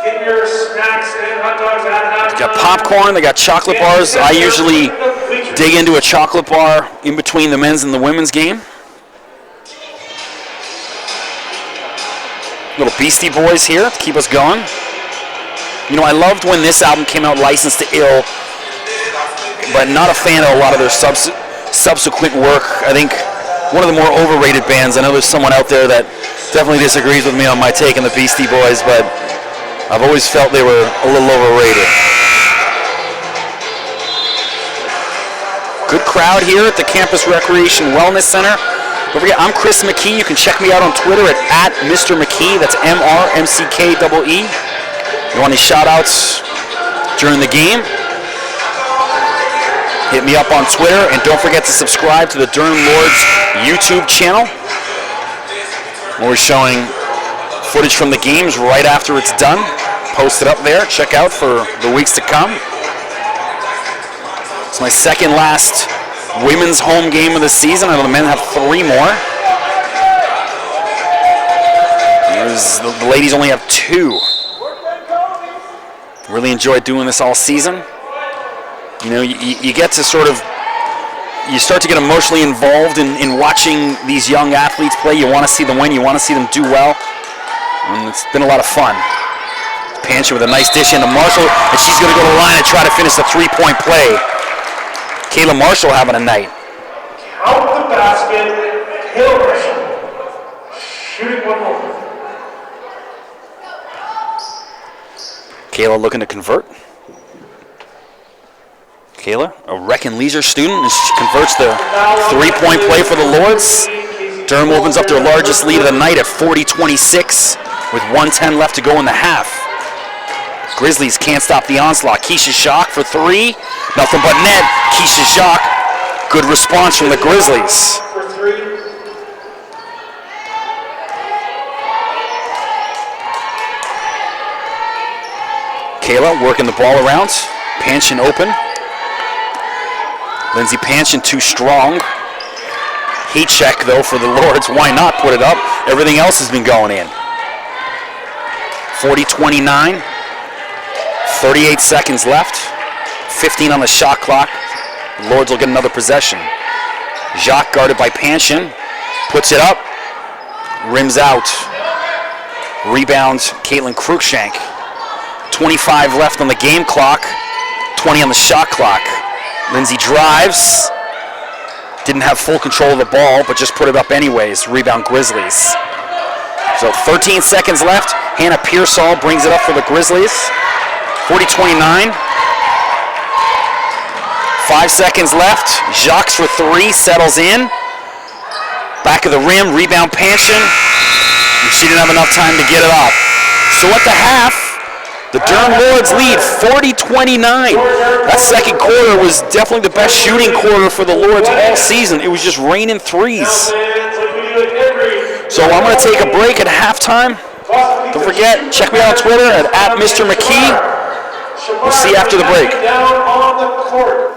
Get your snacks and hot dogs at halftime. They got popcorn. They got chocolate bars. I usually dig into a chocolate bar in between the men's and the women's game. Little Beastie Boys here to keep us going. You know, I loved when this album came out, Licensed to Ill, but not a fan of a lot of their subsequent work. I think one of the more overrated bands. I know there's someone out there that definitely disagrees with me on my take on the Beastie Boys, but I've always felt they were a little overrated. Good crowd here at the Campus Recreation Wellness Center. Don't forget, I'm Chris McKee. You can check me out on Twitter at Mr. McKee. That's MRMCKEE. You want any shout-outs during the game? Hit me up on Twitter, and don't forget to subscribe to the Durham Lords YouTube channel. We're showing footage from the games right after it's done. Post it up there. Check out for the weeks to come. It's my second last women's home game of the season. I know the men have 3 more. The ladies only have 2. Really enjoyed doing this all season. You know, you get to sort of, you start to get emotionally involved in watching these young athletes play. You want to see them win. You want to see them do well. And it's been a lot of fun. Panchin with a nice dish into Marshall, and she's going to go to the line and try to finish the 3-point play. Kayla Marshall having a night. Count the basket. Kayla Marshall shooting one more. Kayla looking to convert. Kayla, a Rec and Leisure student, and she converts the 3-point play for the Lords. Durham opens up their largest lead of the night at 40-26 with 1:10 left to go in the half. Grizzlies can't stop the onslaught. Keisha Jacques for 3. Nothing but net. Keisha Jacques. Good response from the Grizzlies. For 3. Kayla working the ball around. Panchin open. Lindsay Panchin too strong. Heat check though for the Lords. Why not put it up? Everything else has been going in. 40-29. 38 seconds left. 15 on the shot clock. The Lords will get another possession. Jacques guarded by Panchin. Puts it up. Rims out. Rebounds Caitlin Cruikshank. 25 left on the game clock. 20 on the shot clock. Lindsay drives. Didn't have full control of the ball, but just put it up anyways. Rebound Grizzlies. So 13 seconds left. Hannah Pearsall brings it up for the Grizzlies. 40-29. 5 seconds left. Jacques for 3, settles in. Back of the rim, rebound Panchin. She didn't have enough time to get it off. So at the half, the Durham Lords lead 40-29. That second quarter was definitely the best shooting quarter for the Lords all season. It was just raining 3s. So I'm going to take a break at halftime. Don't forget, check me out on Twitter at Mr. McKee. We'll see you after the break. Down on the court.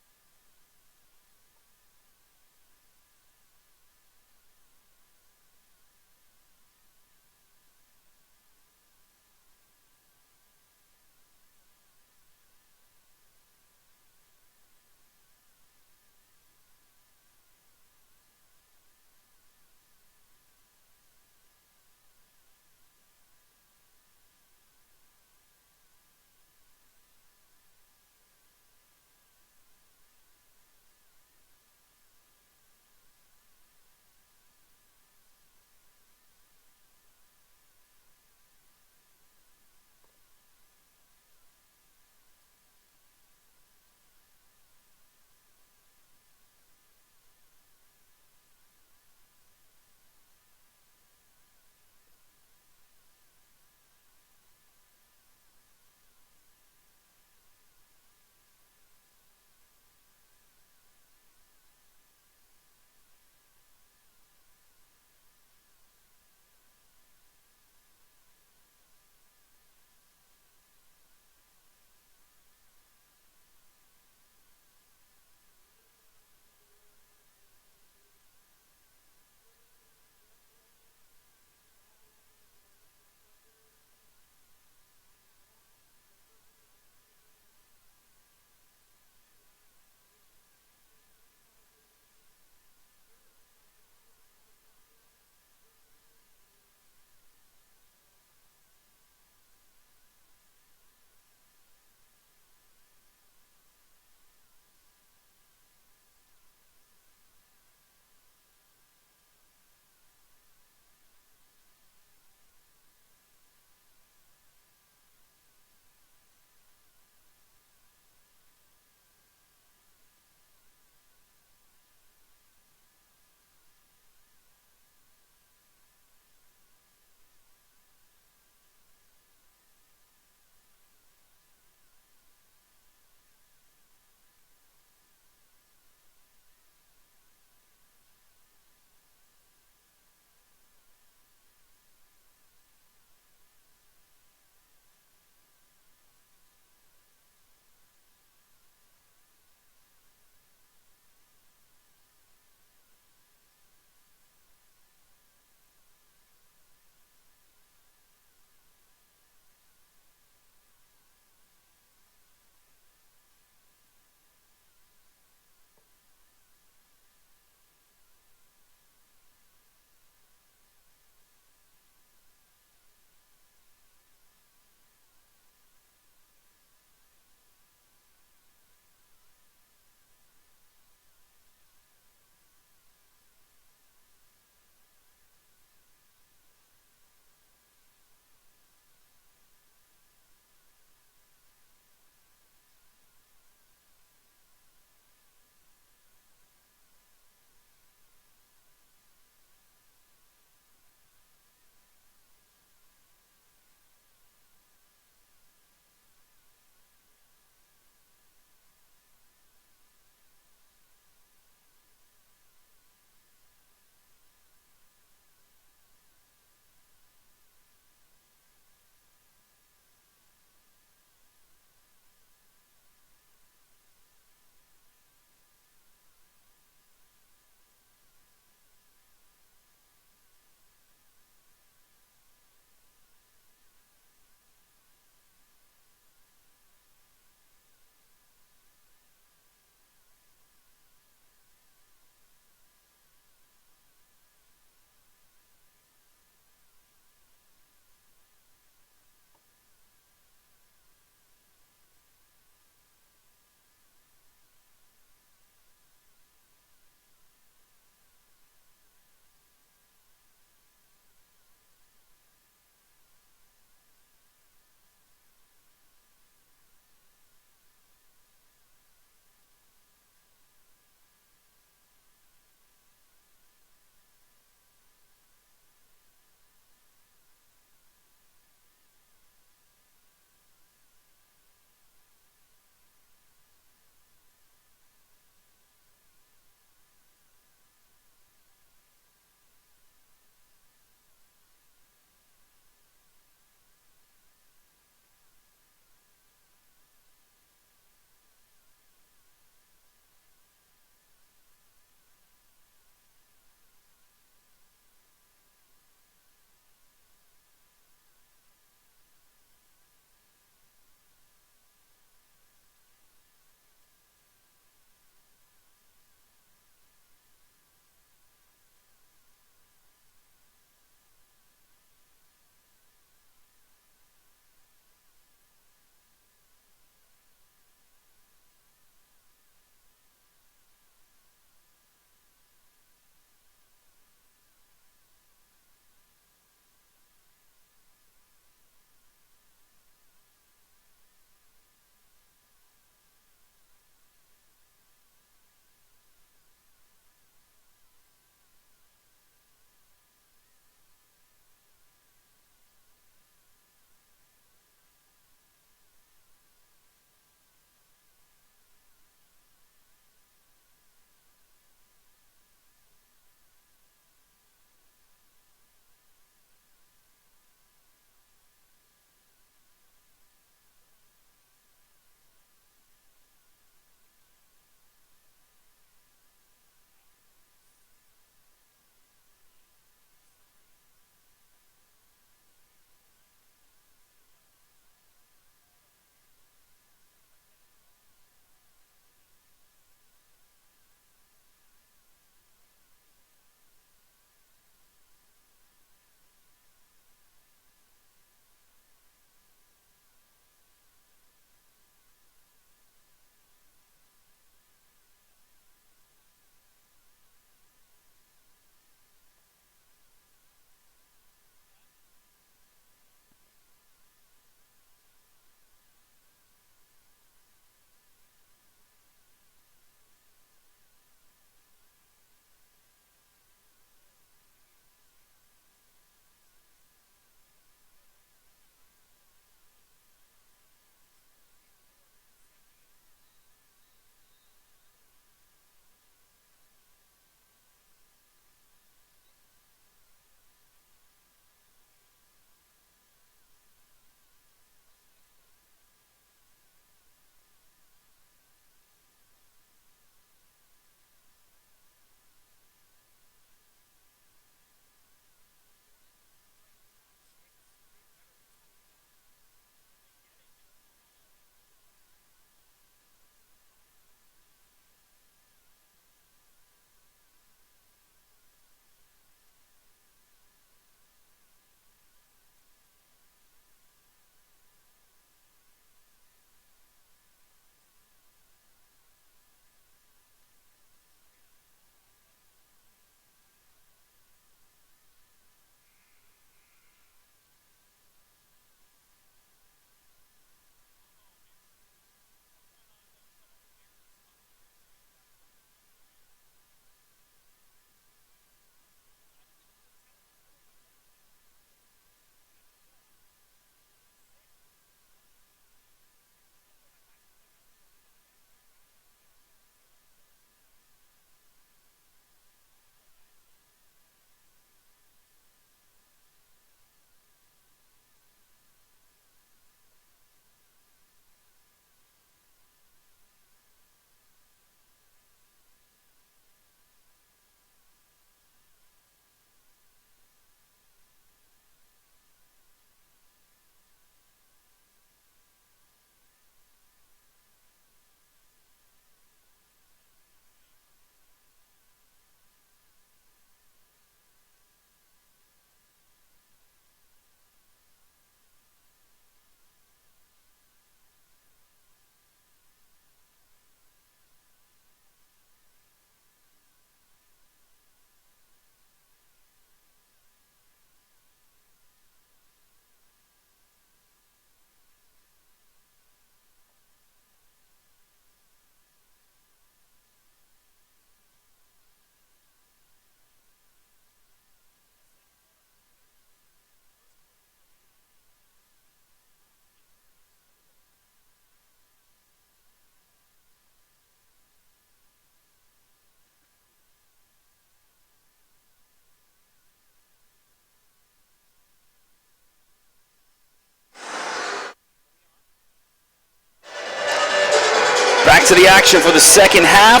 to the action for the second half.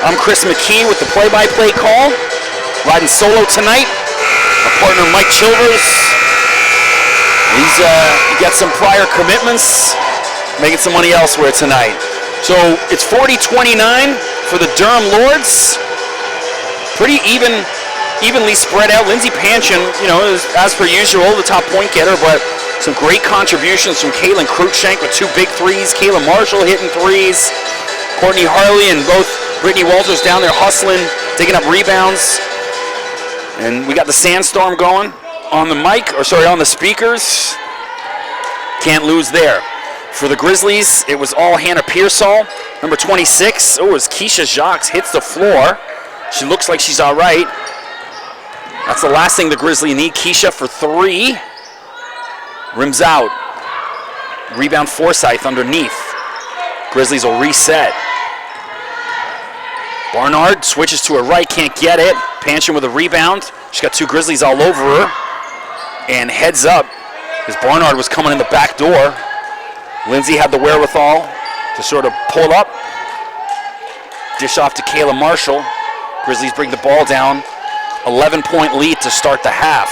I'm Chris McKee with the play-by-play call. Riding solo tonight. My partner Mike Chilvers. He's got some prior commitments, making some money elsewhere tonight. So it's 40-29 for the Durham Lords. Pretty evenly spread out. Lindsay Panchin, is, as per usual, the top point getter, but some great contributions from Caitlin Cruikshank with 2 big threes. Kayla Marshall hitting threes. Courtney Harley and both Brittany Walters down there hustling, taking up rebounds. And we got the sandstorm going on on the speakers. Can't lose there. For the Grizzlies, it was all Hannah Pearsall. Number 26, as Keisha Jacques hits the floor. She looks like she's all right. That's the last thing the Grizzlies need. Keisha for 3. Rims out. Rebound Forsyth underneath. Grizzlies will reset. Barnard switches to her right, can't get it. Panchin with a rebound. She's got 2 Grizzlies all over her. And heads up, as Barnard was coming in the back door. Lindsay had the wherewithal to sort of pull up. Dish off to Kayla Marshall. Grizzlies bring the ball down. 11-point lead to start the half.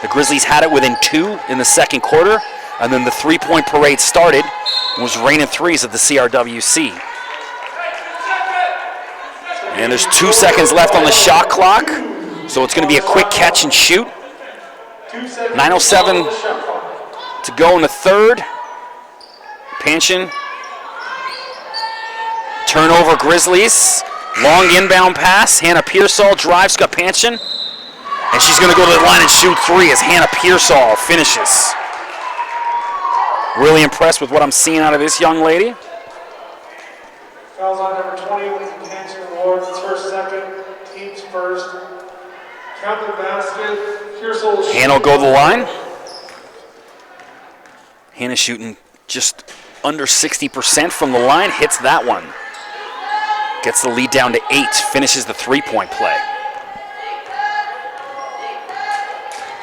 The Grizzlies had it within 2 in the second quarter, and then the 3-point parade started. It was raining threes at the CRWC. And there's 2 seconds left on the shot clock, so it's going to be a quick catch and shoot. 9:07 to go in the third. Panchin. Turnover Grizzlies. Long inbound pass. Hannah Pearsall drives, got Panchin. And she's going to go to the line and shoot 3 as Hannah Pearsall finishes. Really impressed with what I'm seeing out of this young lady. Fouls on number 20 with the Panchin Lords. It's first, second, teams first. Count the basket. Pearsall. Hannah will go to the line. Hannah shooting just under 60% from the line. Hits that one. Gets the lead down to 8. Finishes the 3-point play.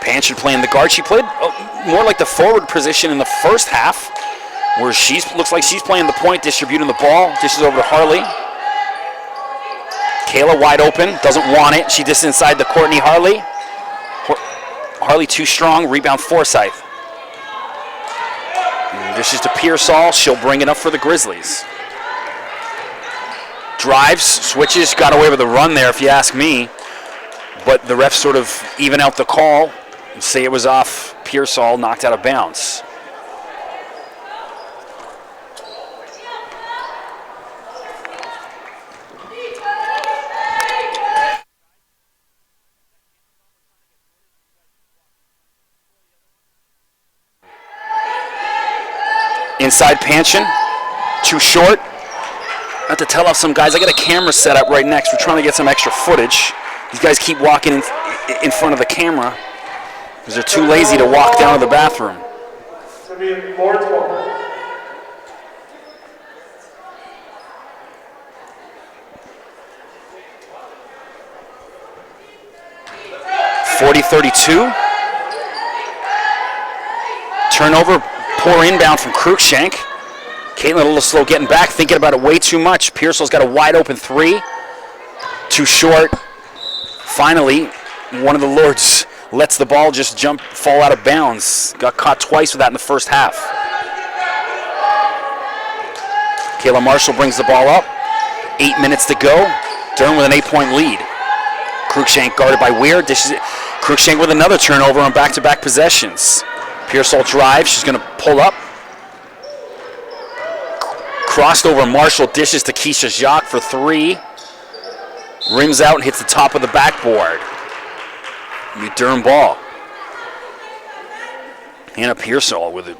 Panchin playing the guard. She played more like the forward position in the first half, where looks like she's playing the point, distributing the ball. Dishes over to Harley. Kayla wide open, doesn't want it. She dishes inside to Courtney Harley. Harley too strong, rebound Forsyth. And dishes to Pearsall, she'll bring it up for the Grizzlies. Drives, switches, got away with a run there if you ask me. But the refs sort of even out the call. Say it was off Pearsall, knocked out of bounds. Inside Panchin, too short. I have to tell off some guys, I got a camera set up right next. We're trying to get some extra footage. These guys keep walking in front of the camera because they're too lazy to walk down to the bathroom. It's going to be Lord's ball. 40-32. Turnover, poor inbound from Cruikshank. Caitlin a little slow getting back, thinking about it way too much. Pearsall's got a wide open 3. Too short. Finally, one of the Lords lets the ball just fall out of bounds. Got caught twice with that in the first half. Kayla Marshall brings the ball up. 8 minutes to go. Durham with an 8-point lead. Cruikshank guarded by Weir. Cruikshank with another turnover on back-to-back possessions. Pearsall drives. She's going to pull up. Crossed over Marshall. Dishes to Keisha Jacques for 3. Rims out and hits the top of the backboard. The Durham ball. Hannah Pearsall with a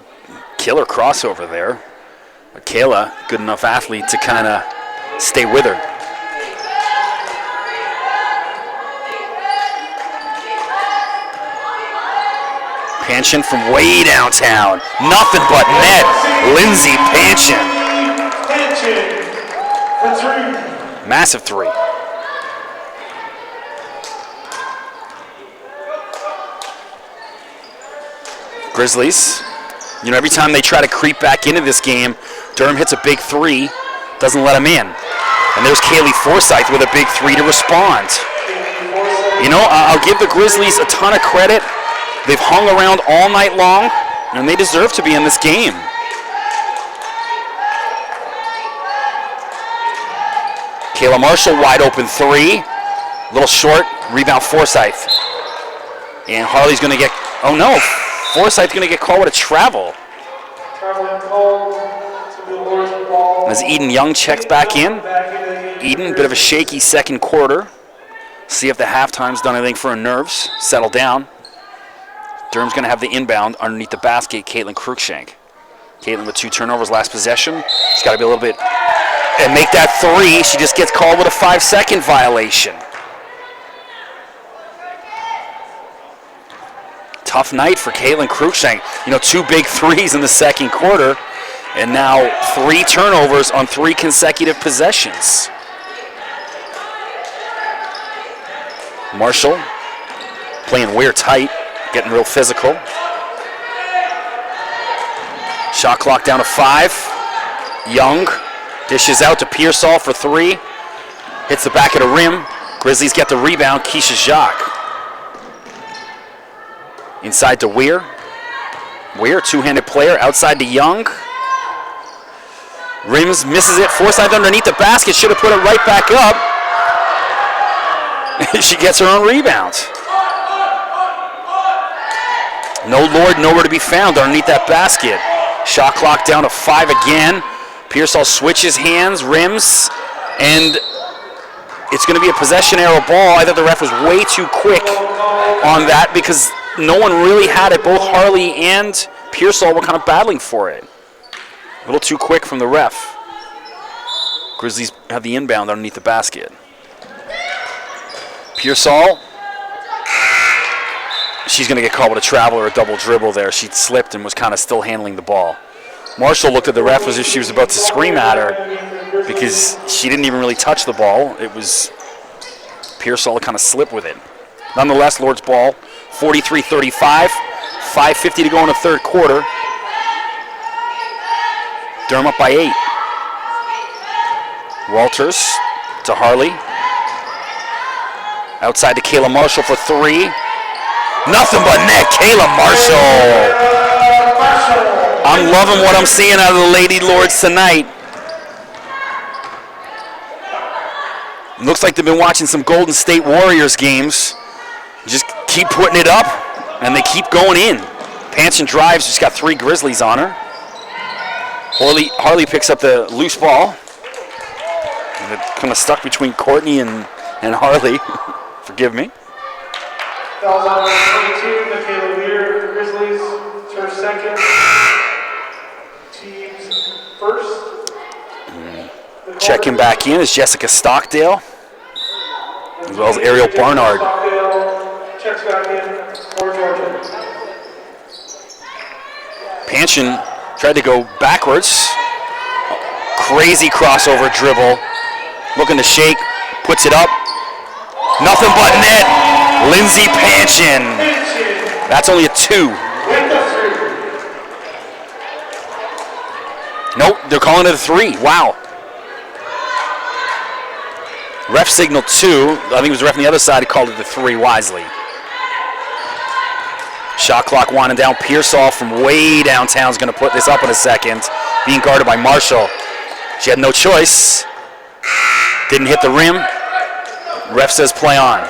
killer crossover there. But Kayla, good enough athlete to kind of stay with her. Panchin from way downtown. Nothing but net. Lindsay Panchin. Massive 3. Grizzlies, every time they try to creep back into this game, Durham hits a big 3. doesn't let him in. And there's Kaylee Forsyth with a big three to respond. You know, I'll give the Grizzlies a ton of credit. They've hung around all night long, and they deserve to be in this game. Kayla Marshall, wide open three. A little short, rebound Forsyth. And Harley's going to get, oh no, Forsyth's going to get called with a travel. Traveling call to the Lord's ball. As Eden Young checks back in. Eden, bit of a shaky second quarter. See if the halftime's done anything for her nerves. Settle down. Durham's going to have the inbound underneath the basket, Caitlin Cruikshank. Caitlin with 2 turnovers last possession. She's got to be a little bit, and make that three. She just gets called with a 5-second violation. Tough night for Caitlin Cruikshank. You know, 2 big threes in the second quarter, and now 3 turnovers on 3 consecutive possessions. Marshall playing weird tight, getting real physical. Shot clock down to 5. Young dishes out to Pearsall for 3. Hits the back of the rim. Grizzlies get the rebound. Keisha Jacques. Inside to Weir. Weir, 2-handed player, outside to Young. Rims misses it. Forsyth underneath the basket. Should have put it right back up. She gets her own rebound. No Lord, nowhere to be found underneath that basket. Shot clock down to 5 again. Pearsall switches hands, rims, and it's going to be a possession arrow ball. I thought the ref was way too quick on that because no one really had it. Both Harley and Pearsall were kind of battling for it. A little too quick from the ref. Grizzlies have the inbound underneath the basket. Pearsall, she's going to get called with a travel or a double dribble there. She slipped and was kind of still handling the ball. Marshall looked at the ref as if she was about to scream at her because she didn't even really touch the ball. It was Pearsall kind of slipped with it. Nonetheless, Lord's ball, 43-35, 5:50 to go in the third quarter. Durham up by 8. Walters to Harley. Outside to Kayla Marshall for 3. Nothing but net, Kayla Marshall. I'm loving what I'm seeing out of the Lady Lords tonight. Looks like they've been watching some Golden State Warriors games. Just keep putting it up, and they keep going in. Panchin drives, she's got 3 Grizzlies on her. Harley picks up the loose ball. Kind of stuck between Courtney and Harley. Forgive me. Fouls on 22, Michaela Weir, Grizzlies, her second. Team's first. Checking back in is Jessica Stockdale, as well as Ariel Barnard. Stockdale checks back in for Georgian. Panchin tried to go backwards. Crazy crossover dribble. Looking to shake, puts it up. Nothing but net. Lindsay Panchin. That's only a 2. Nope, they're calling it a 3. Wow. Ref signaled 2. I think it was the ref on the other side who called it the 3 wisely. Shot clock winding down. Pearsall from way downtown is going to put this up in a second. Being guarded by Marshall. She had no choice. Didn't hit the rim. Ref says play on.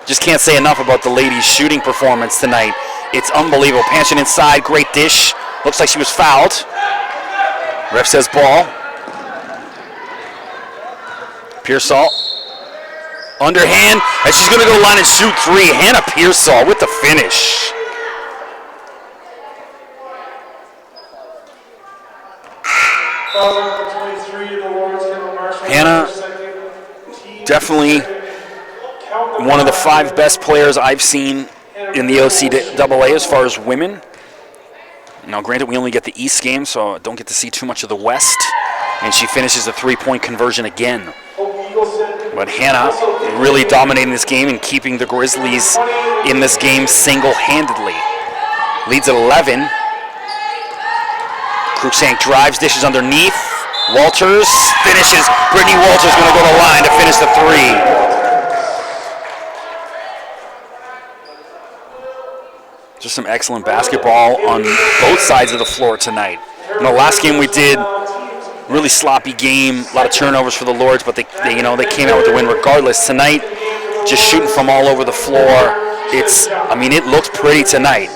Just can't say enough about the ladies' shooting performance tonight. It's unbelievable. Panchin inside, great dish. Looks like she was fouled. Ref says ball. Pearsall. Underhand, and she's going to go line and shoot 3. Hannah Pearsall with the finish. Hannah, definitely one of the 5 best players I've seen in the OCAA as far as women. Now, granted, we only get the East game, so I don't get to see too much of the West. And she finishes a 3-point conversion again. But Hannah really dominating this game and keeping the Grizzlies in this game single-handedly. Leads at 11. Cruikshank drives, dishes underneath. Walters finishes. Brittany Walters going to go to the line to finish the 3. Just some excellent basketball on both sides of the floor tonight. Last game we did, really sloppy game, a lot of turnovers for the Lords, but they came out with the win regardless. Tonight, just shooting from all over the floor. It looked pretty tonight.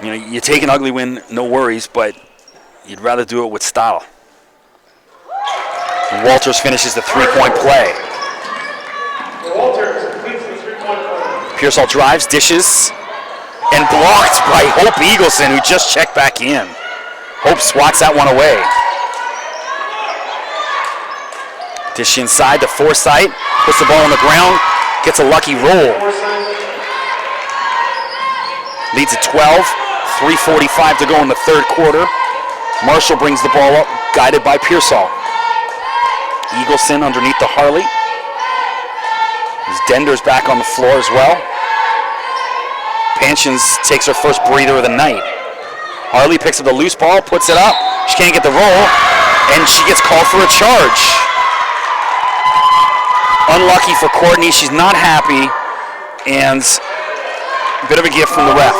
You take an ugly win, no worries, but you'd rather do it with style. And Walters finishes the 3-point play. Pearsall drives, dishes, and blocked by Hope Eagleson, who just checked back in. Hope swats that one away. Dish inside to Forsythe, puts the ball on the ground, gets a lucky roll. Leads at 12, 3:45 to go in the third quarter. Marshall brings the ball up, guided by Pearsall. Eagleson underneath to Harley. Dender's back on the floor as well. Panchins takes her first breather of the night. Harley picks up the loose ball, puts it up. She can't get the roll, and she gets called for a charge. Unlucky for Courtney. She's not happy, and a bit of a gift from the ref.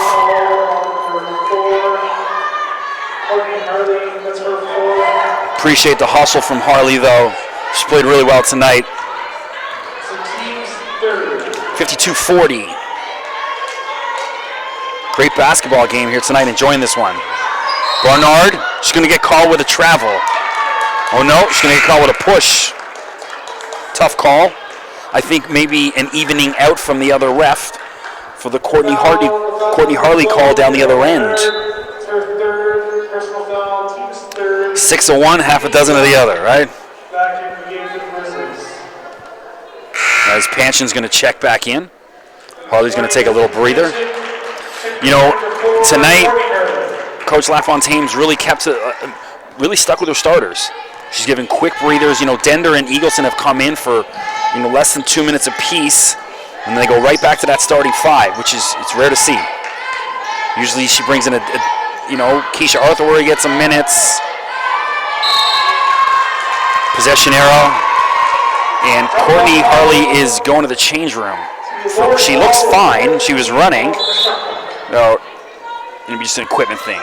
Appreciate the hustle from Harley, though. She played really well tonight. 52-40. Great basketball game here tonight, enjoying this one. Barnard, she's going to get called with a travel. Oh no, she's going to get called with a push. Tough call. I think maybe an evening out from the other ref for the Courtney Harley call down the other end. 6 of one, half a dozen of the other, right? As Panchin's going to check back in. Harley's going to take a little breather. Tonight, Coach LaFontaine's really really stuck with her starters. She's given quick breathers. Dender and Eagleson have come in for, less than 2 minutes apiece, and they go right back to that starting 5, which it's rare to see. Usually she brings in Keisha Arthur gets some minutes. Possession arrow. And Courtney Harley is going to the change room. She looks fine. She was running. No, it'll be just an equipment thing.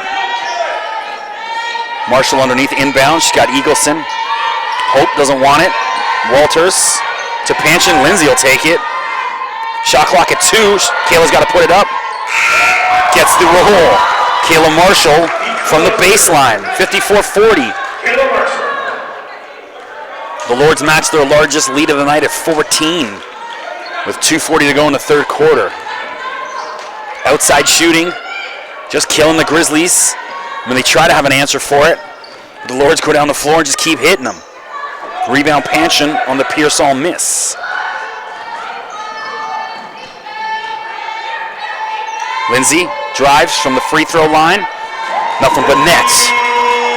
Marshall underneath inbound. She's got Eagleson. Hope doesn't want it. Walters to Panchin. Lindsay will take it. Shot clock at 2. Kayla's got to put it up. Gets the roll. Kayla Marshall from the baseline. 54-40. The Lords match their largest lead of the night at 14 with 2:40 to go in the third quarter. Outside shooting, just killing the Grizzlies. When they try to have an answer for it, the Lords go down the floor and just keep hitting them. Rebound Panchin on the Pearsall miss. Lindsay drives from the free throw line. Nothing but nets.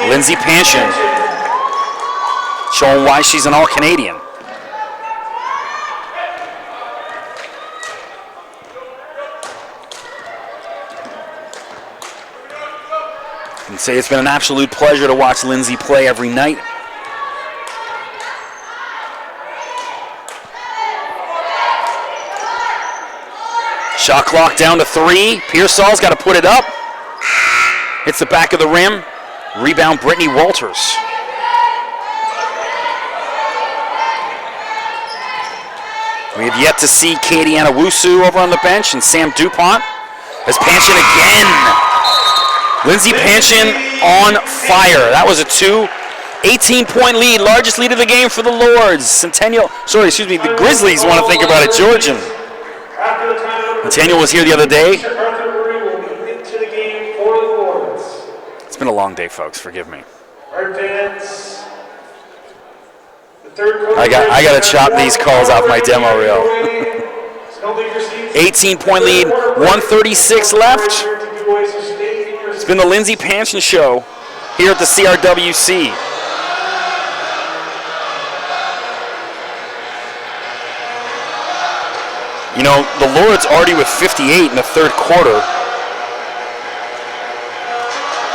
Lindsay Panchin showing why she's an All-Canadian. I can say it's been an absolute pleasure to watch Lindsay play every night. Shot clock down to 3. Pearsall's got to put it up. Hits the back of the rim. Rebound Brittany Walters. We have yet to see Katie Anawusu over on the bench and Sam DuPont as Panchin again. Lindsay Panchin on fire. That was a 18-point lead, largest lead of the game for the Lords. The Grizzlies want to think about it. Georgian. Centennial was here the other day. It's been a long day, folks. Forgive me. I got to chop these calls off my demo reel. 18-point lead, 1:36 left. It's been the Lindsay Panchin Show here at the CRWC. The Lords already with 58 in the third quarter.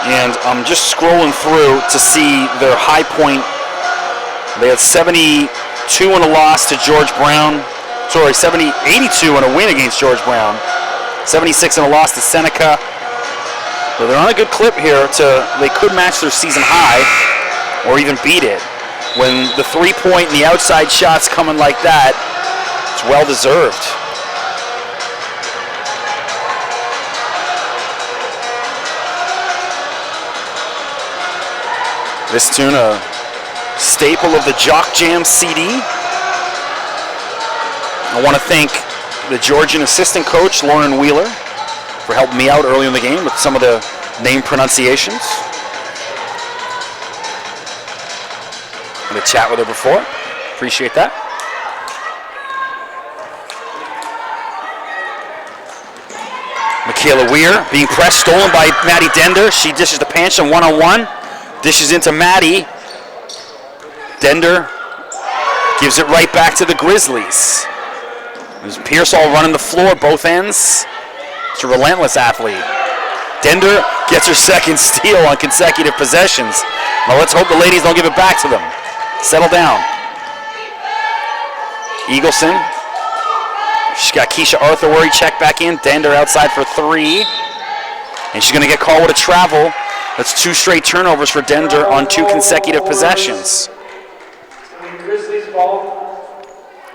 And I'm just scrolling through to see their high point. They had 72 in a loss to George Brown. Sorry, 82 in a win against George Brown. 76 in a loss to Seneca. So they're on a good clip here. They could match their season high or even beat it. When the three-point and the outside shots coming like that, it's well-deserved. This tune, a staple of the Jock Jam CD. I want to thank the Georgian assistant coach, Lauren Wheeler, for helping me out early in the game with some of the name pronunciations. I'm going to chat with her before. Appreciate that. Michaela Weir being pressed, stolen by Maddie Dender. She dishes to Panchin one-on-one. Dishes into Maddie. Dender gives it right back to the Grizzlies. There's Pearsall running the floor, both ends. It's a relentless athlete. Dender gets her second steal on consecutive possessions. Now let's hope the ladies don't give it back to them. Settle down. Eagleson. She's got Keisha Arthurworry check back in. Dender outside for three. And she's going to get called with a travel. That's 2 straight turnovers for Dender on 2 consecutive possessions.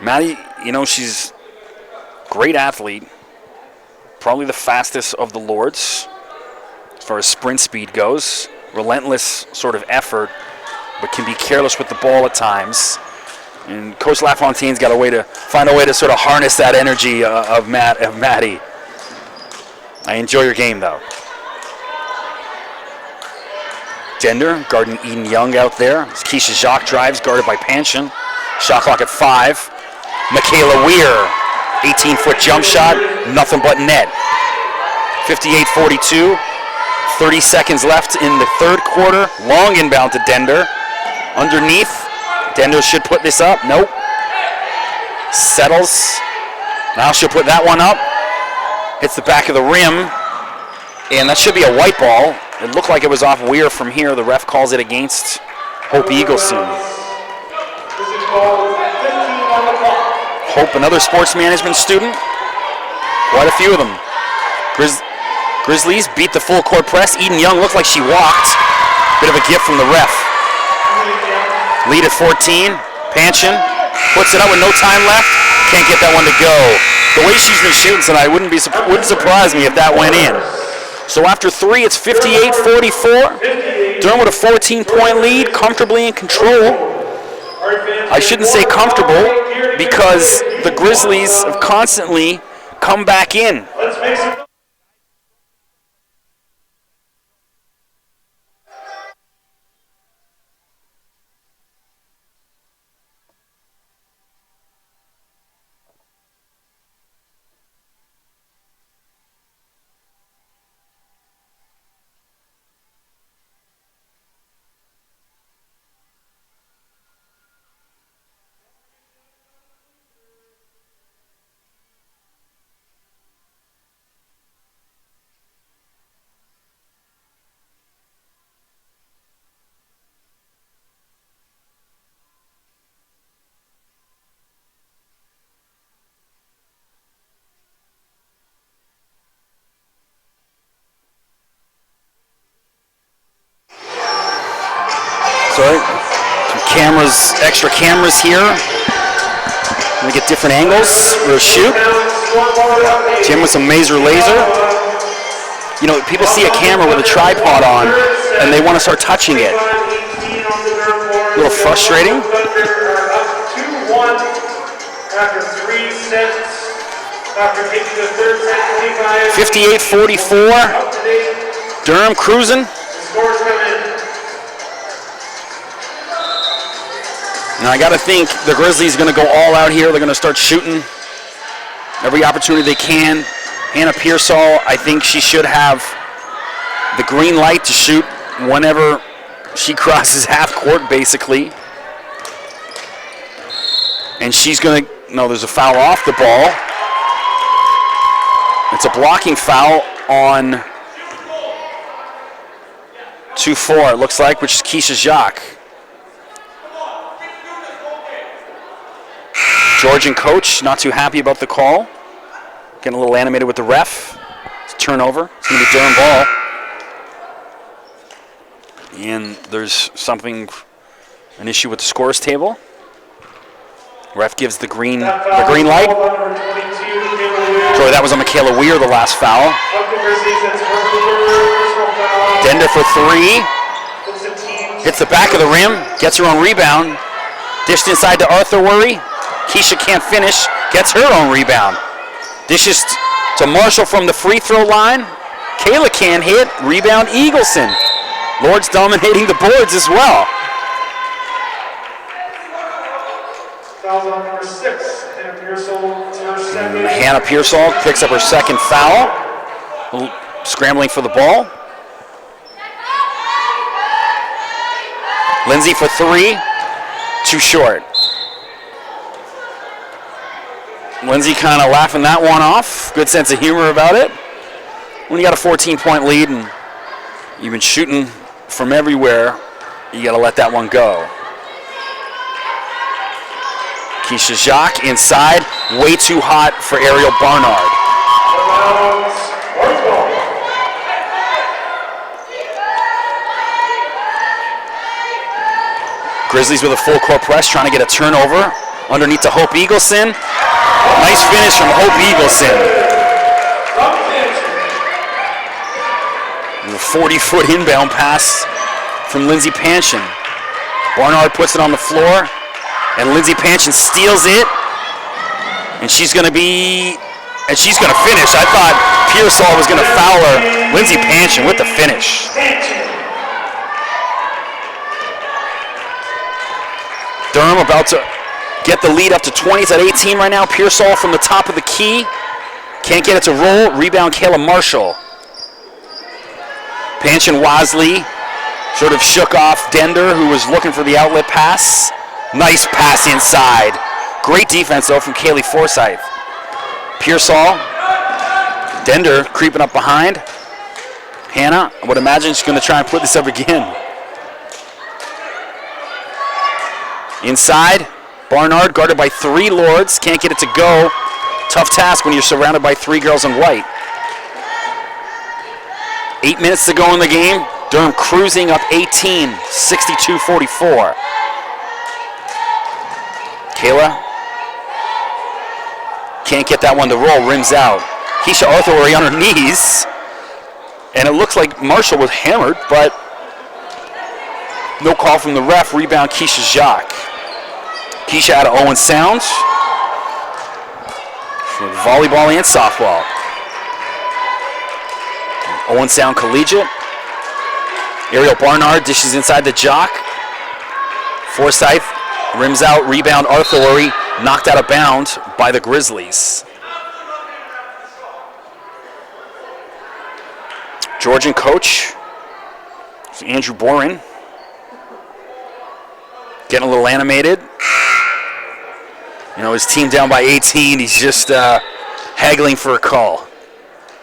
Maddie, she's a great athlete. Probably the fastest of the Lords as far as sprint speed goes. Relentless sort of effort, but can be careless with the ball at times. And Coach LaFontaine's got to find a way to sort of harness that energy of Maddie. I enjoy your game, though. Dender guarding Eden Young out there. Keisha Jacques drives, guarded by Panchin. Shot clock at 5. Michaela Weir, 18-foot jump shot, nothing but net. 58-42. 30 seconds left in the third quarter. Long inbound to Dender. Underneath. Dender should put this up. Nope. Settles. Now she'll put that one up. Hits the back of the rim. And that should be a white ball. It looked like it was off Weir from here. The ref calls it against Hope Eagleson. Hope, another sports management student. Quite a few of them. Grizzlies beat the full court press. Eden Young looked like she walked. Bit of a gift from the ref. Lead at 14. Panchin puts it up with no time left. Can't get that one to go. The way she's been shooting tonight wouldn't surprise me if that went in. So after 3, it's 58-44. Durham with a 14-point lead, comfortably in control. I shouldn't say comfortable because the Grizzlies have constantly come back in. Sorry, extra cameras here. We get different angles. We'll shoot. Jim with some Maser laser. People see a camera with a tripod on, and they want to start touching it. A little frustrating. 2-1 after 3 sets. After taking the third set, 58-44. Durham cruising. Scores come in. Now I got to think the Grizzlies are going to go all out here. They're going to start shooting every opportunity they can. Hannah Pearsall, I think she should have the green light to shoot whenever she crosses half court, basically. And she's going to, no, there's a foul off the ball. It's a blocking foul on 2-4, it looks like, which is Keisha Jacques. Georgian coach, not too happy about the call. Getting a little animated with the ref. It's a turnover. It's going to be Durham ball. And there's an issue with the scores table. Ref gives the green light. Sorry, that was on Michaela Weir, the last foul. Dender for 3. Hits the back of the rim. Gets her own rebound. Dished inside to Arthur Worry. Keisha can't finish. Gets her own rebound. Dishes to Marshall from the free throw line. Kayla can't hit. Rebound Eagleson. Lords dominating the boards as well. Foul on number 6, Hannah Pearsall. It's her second. Hannah Pearsall picks up her second foul. Scrambling for the ball. Lindsay for 3. Too short. Lindsay kind of laughing that one off. Good sense of humor about it. When you got a 14-point lead and you've been shooting from everywhere, you got to let that one go. Keisha Jacques inside, way too hot for Ariel Barnard. Grizzlies with a full court press, trying to get a turnover underneath to Hope Eagleson. Nice finish from Hope Eagleson. And a 40-foot inbound pass from Lindsay Panshin. Barnard puts it on the floor, and Lindsay Panshin steals it. And she's going to finish. I thought Pearsall was going to foul her. Lindsay Panshin with the finish. Durham about to get the lead up to 20. It's at 18 right now. Pearsall from the top of the key. Can't get it to roll. Rebound Kayla Marshall. Panshin Wasley sort of shook off Dender, who was looking for the outlet pass. Nice pass inside. Great defense, though, from Kaylee Forsyth. Pearsall. Dender creeping up behind. Hannah, I would imagine she's going to try and put this up again. Inside. Barnard guarded by 3 Lords. Can't get it to go. Tough task when you're surrounded by 3 girls in white. 8 minutes to go in the game. Durham cruising up 18, 62-44. Kayla can't get that one to roll. Rims out. Keisha Arthur on her knees. And it looks like Marshall was hammered, but no call from the ref. Rebound Keisha Jacques. Keisha out of Owen Sounds for volleyball and softball. Owen Sound Collegiate. Ariel Barnard dishes inside the Jock. Forsyth rims out, rebound Arthur, knocked out of bounds by the Grizzlies. Georgian coach, Andrew Boren, getting a little animated. You know, his team down by 18, he's just haggling for a call.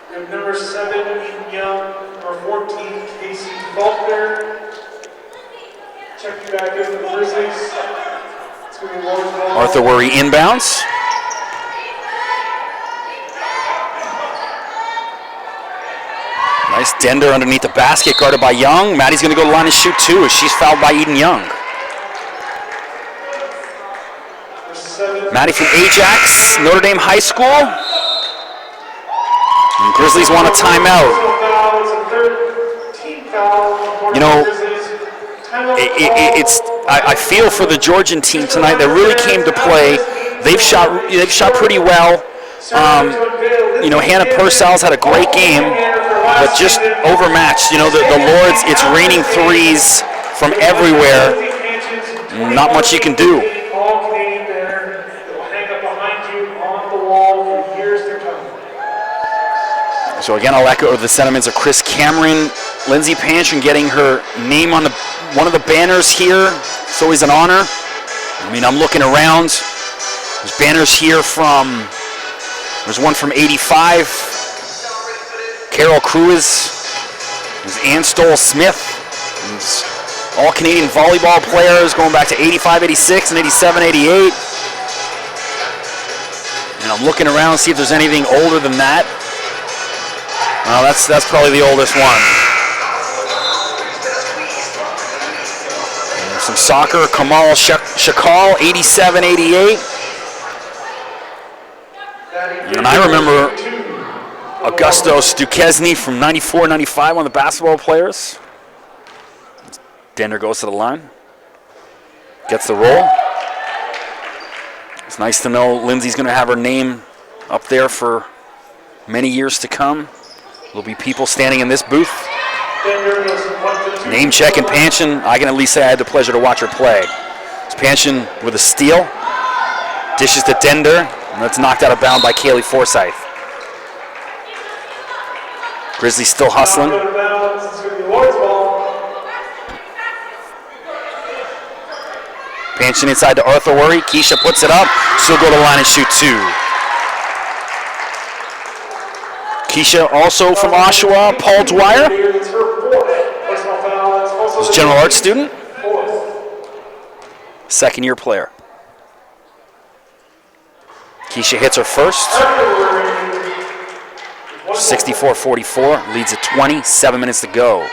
We have number 7, Eden Young, number 14, Casey Faulkner. Check you back in the Grizzlies. It's going to be Lord's ball. Arthur Worry inbounds. Nice Dender underneath the basket, guarded by Young. Maddie's going to go to the line and shoot 2 as she's fouled by Eden Young. Maddie from Ajax, Notre Dame High School. And Grizzlies want a timeout. You know, I feel for the Georgian team tonight. They really came to play. They've shot pretty well. You know, Hannah Purcell's had a great game, but just overmatched. You know, the Lords, it's raining threes from everywhere. Not much you can do. So again, I'll echo the sentiments of Chris Cameron. Lindsay Panshin getting her name on one of the banners here. It's always an honor. I mean, I'm looking around. There's banners here there's one from 85. Carol Cruz. There's Ann Stoll Smith. These all-Canadian volleyball players going back to 85, 86, and 87, 88. And I'm looking around to see if there's anything older than that. That's probably the oldest one. And some soccer, Kamal Shakal, 87, 88. And I remember Augusto Stukezny from 94, 95, one of the basketball players. Dender goes to the line. Gets the roll. It's nice to know Lindsay's going to have her name up there for many years to come. There'll be people standing in this booth. Name check and Panchin. I can at least say I had the pleasure to watch her play. It's Panchin with a steal. Dishes to Dender. And that's knocked out of bounds by Kaylee Forsyth. Grizzlies still hustling. Panchin inside to Arthur Worry. Keisha puts it up. She'll go to the line and shoot two. Keisha also from Oshawa. Paul Dwyer. Who's a general arts student. Second-year player. Keisha hits her first. 64-44. Leads at 20. 7 minutes to go.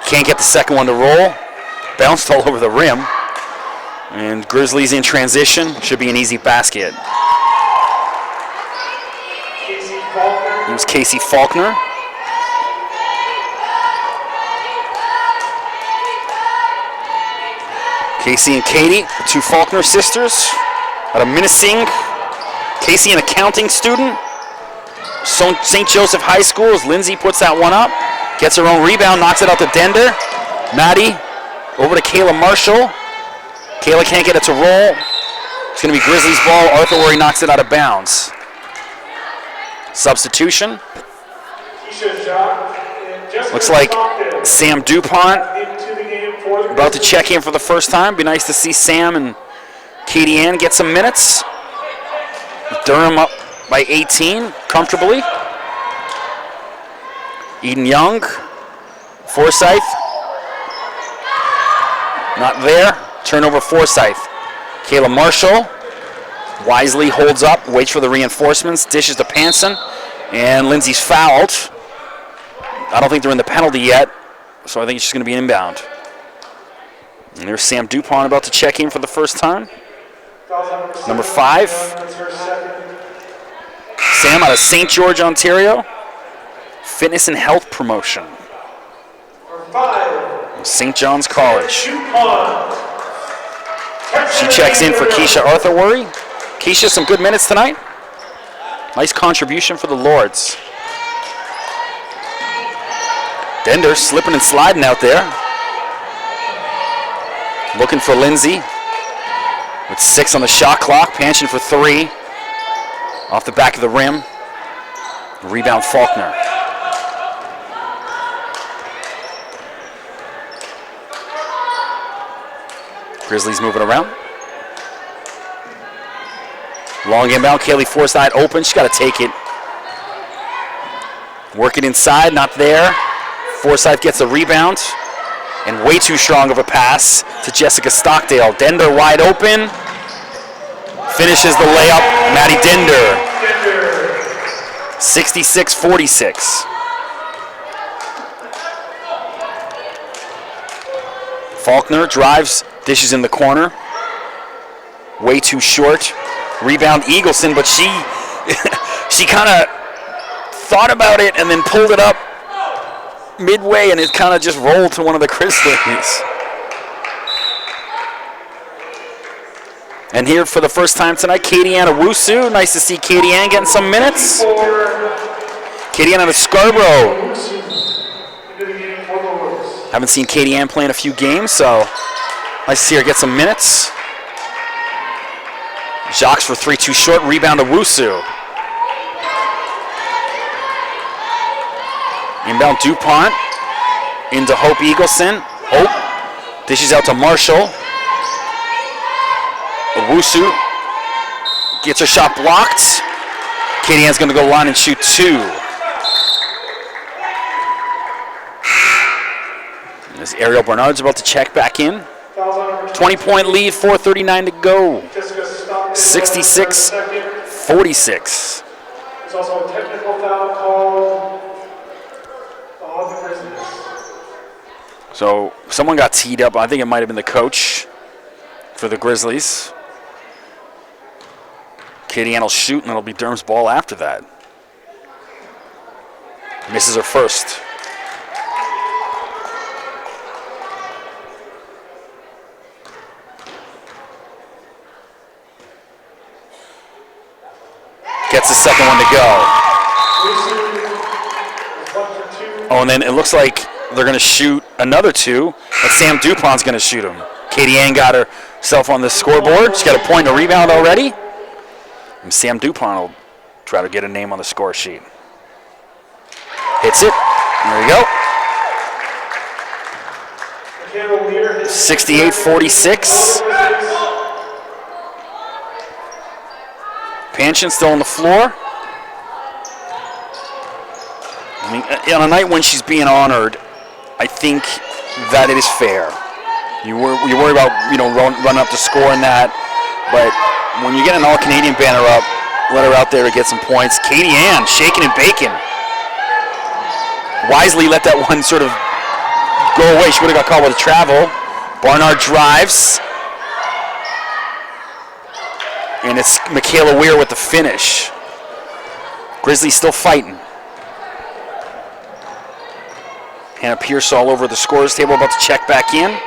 Can't get the second one to roll. Bounced all over the rim. And Grizzlies in transition. Should be an easy basket. It was Casey Faulkner. Casey and Katie, the two Faulkner sisters, out of Minising. Casey, an accounting student. St. Joseph High School, as Lindsay puts that one up. Gets her own rebound, knocks it out to Dender. Maddie, over to Kayla Marshall. Kayla can't get it to roll. It's going to be Grizzlies ball. Arthur Worry knocks it out of bounds. Substitution. Looks like Sam DuPont about to check in for the first time. Be nice to see Sam and Katie Ann get some minutes. Durham up by 18 comfortably. Eden Young, Forsyth, not there. Turnover Forsyth. Kayla Marshall wisely holds up, waits for the reinforcements, dishes to Panson, and Lindsay's fouled. I don't think they're in the penalty yet, so I think it's just going to be an inbound. And there's Sam DuPont about to check in for the first time. Number 5. Sam out of St. George, Ontario. Fitness and health promotion. St. John's College. She checks in for Keisha Arthur Worry. Keisha, some good minutes tonight. Nice contribution for the Lords. Dender slipping and sliding out there. Looking for Lindsay. With 6 on the shot clock. Panchin for 3. Off the back of the rim. Rebound Faulkner. Grizzlies moving around. Long inbound. Kaylee Forsyth open. She's got to take it. Work it inside. Not there. Forsyth gets a rebound. And way too strong of a pass to Jessica Stockdale. Dender wide open. Finishes the layup. Maddie Dender. 66-46. Faulkner drives, dishes in the corner. Way too short. Rebound Eagleson, but she kind of thought about it and then pulled it up midway, and it kind of just rolled to one of the Grizzlies. And here for the first time tonight, Katie Ann Owusu. Nice to see Katie Ann getting some minutes. Katie Ann out of Scarborough. Haven't seen Katie Ann play in a few games, so nice to see her get some minutes. Jacques for 3, too short. Rebound to Owusu. Inbound DuPont. Into Hope Eagleson. Hope dishes out to Marshall. Owusu gets her shot blocked. Katie Ann's going to go line and shoot 2. As Ariel Bernard's about to check back in. Fouls on number 20-point lead, 4:39 to go. Jessica Stockton. 66-46. There's also a technical foul called on the Grizzlies. So someone got teed up. I think it might have been the coach for the Grizzlies. Katie Ann will shoot, and it'll be Durham's ball after that. Misses her first. Gets the second one to go. Oh, and then it looks like they're going to shoot another two, but Sam DuPont's going to shoot them. Katie Ann got herself on the scoreboard. She's got a point and a rebound already. And Sam DuPont will try to get a name on the score sheet. Hits it. There you go. 68-46. Panchin still on the floor. I mean, on a night when she's being honored, I think that it is fair. You worry about running up the score and that, but when you get an All-Canadian banner up, let her out there to get some points. Katie Ann shaking and baking. Wisely let that one sort of go away. She would have got caught with a travel. Barnard drives. And it's Michaela Weir with the finish. Grizzlies still fighting. Hannah Pierce all over the scorer's table, about to check back in.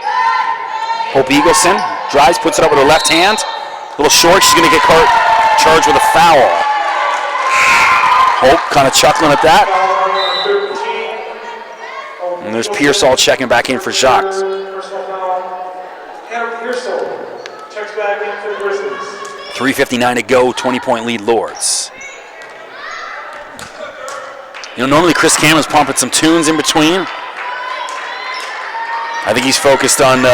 Hope Eagleson drives, puts it up with her left hand. A little short, she's going to get charged with a foul. Hope kind of chuckling at that. And there's Pearsall checking back in for Jacques. Hannah Pearsall checks back in for the Grizzlies. 3:59 to go, 20-point lead, Lords. Normally Chris Cameron's pumping some tunes in between. I think he's focused on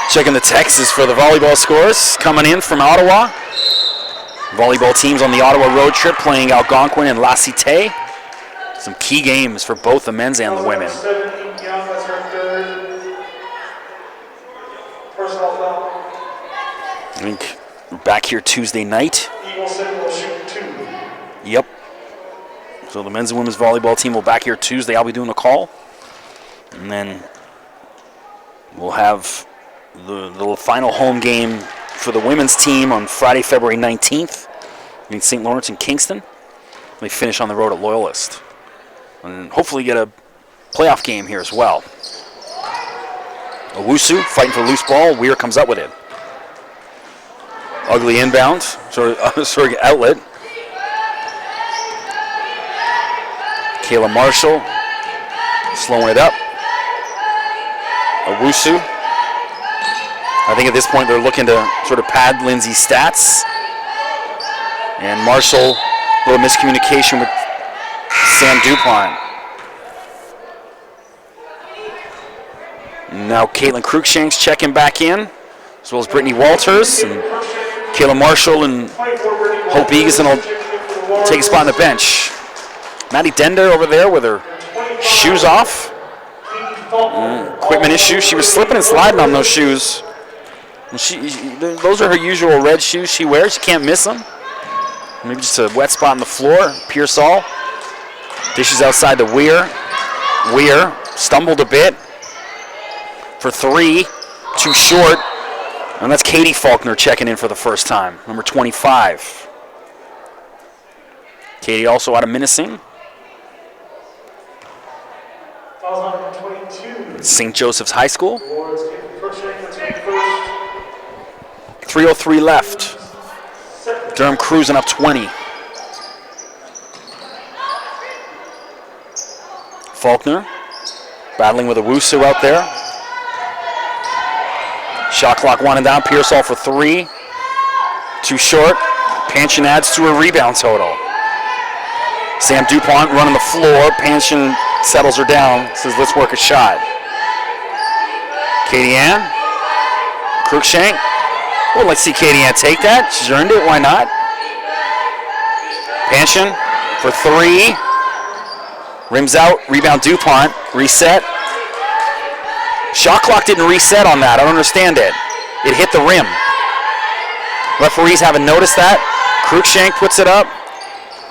checking the texts for the volleyball scores coming in from Ottawa. Volleyball teams on the Ottawa road trip playing Algonquin and La Cité. Some key games for both the men's and the women. I think we're back here Tuesday night. Yep. So the men's and women's volleyball team will back here Tuesday. I'll be doing the call. And then we'll have the final home game for the women's team on Friday, February 19th in St. Lawrence and Kingston. They finish on the road at Loyalist. And hopefully get a playoff game here as well. Owusu fighting for loose ball. Weir comes up with it. Ugly inbound, sort of outlet. Kayla Marshall slowing it up. Owusu. I think at this point they're looking to sort of pad Lindsay's stats. And Marshall, a little miscommunication with Sam DuPont. Now Caitlin Cruikshank's checking back in, as well as Brittany Walters. And Kayla Marshall and Hope Eagleson will take a spot on the bench. Maddie Dender over there with her shoes off. Equipment issues. She was slipping and sliding on those shoes. Those are her usual red shoes she wears. She can't miss them. Maybe just a wet spot on the floor. Pearsall dishes outside to Weir. Weir stumbled a bit for three. Too short. And that's Katie Faulkner checking in for the first time, number 25. Katie also out of Minising. St. Joseph's High School. 3:03 left. Durham cruising up 20. Faulkner battling with Owusu out there. Shot clock winding down. Pearsall for three. Too short. Panchin adds to her rebound total. Sam DuPont running the floor. Panchin settles her down. Says, let's work a shot. Katie Ann. Cruikshank. Well, let's see Katie Ann take that. She's earned it. Why not? Panchin for three. Rims out. Rebound DuPont. Reset. Shot clock didn't reset on that. I don't understand it. It hit the rim. Referees haven't noticed that. Cruikshank puts it up.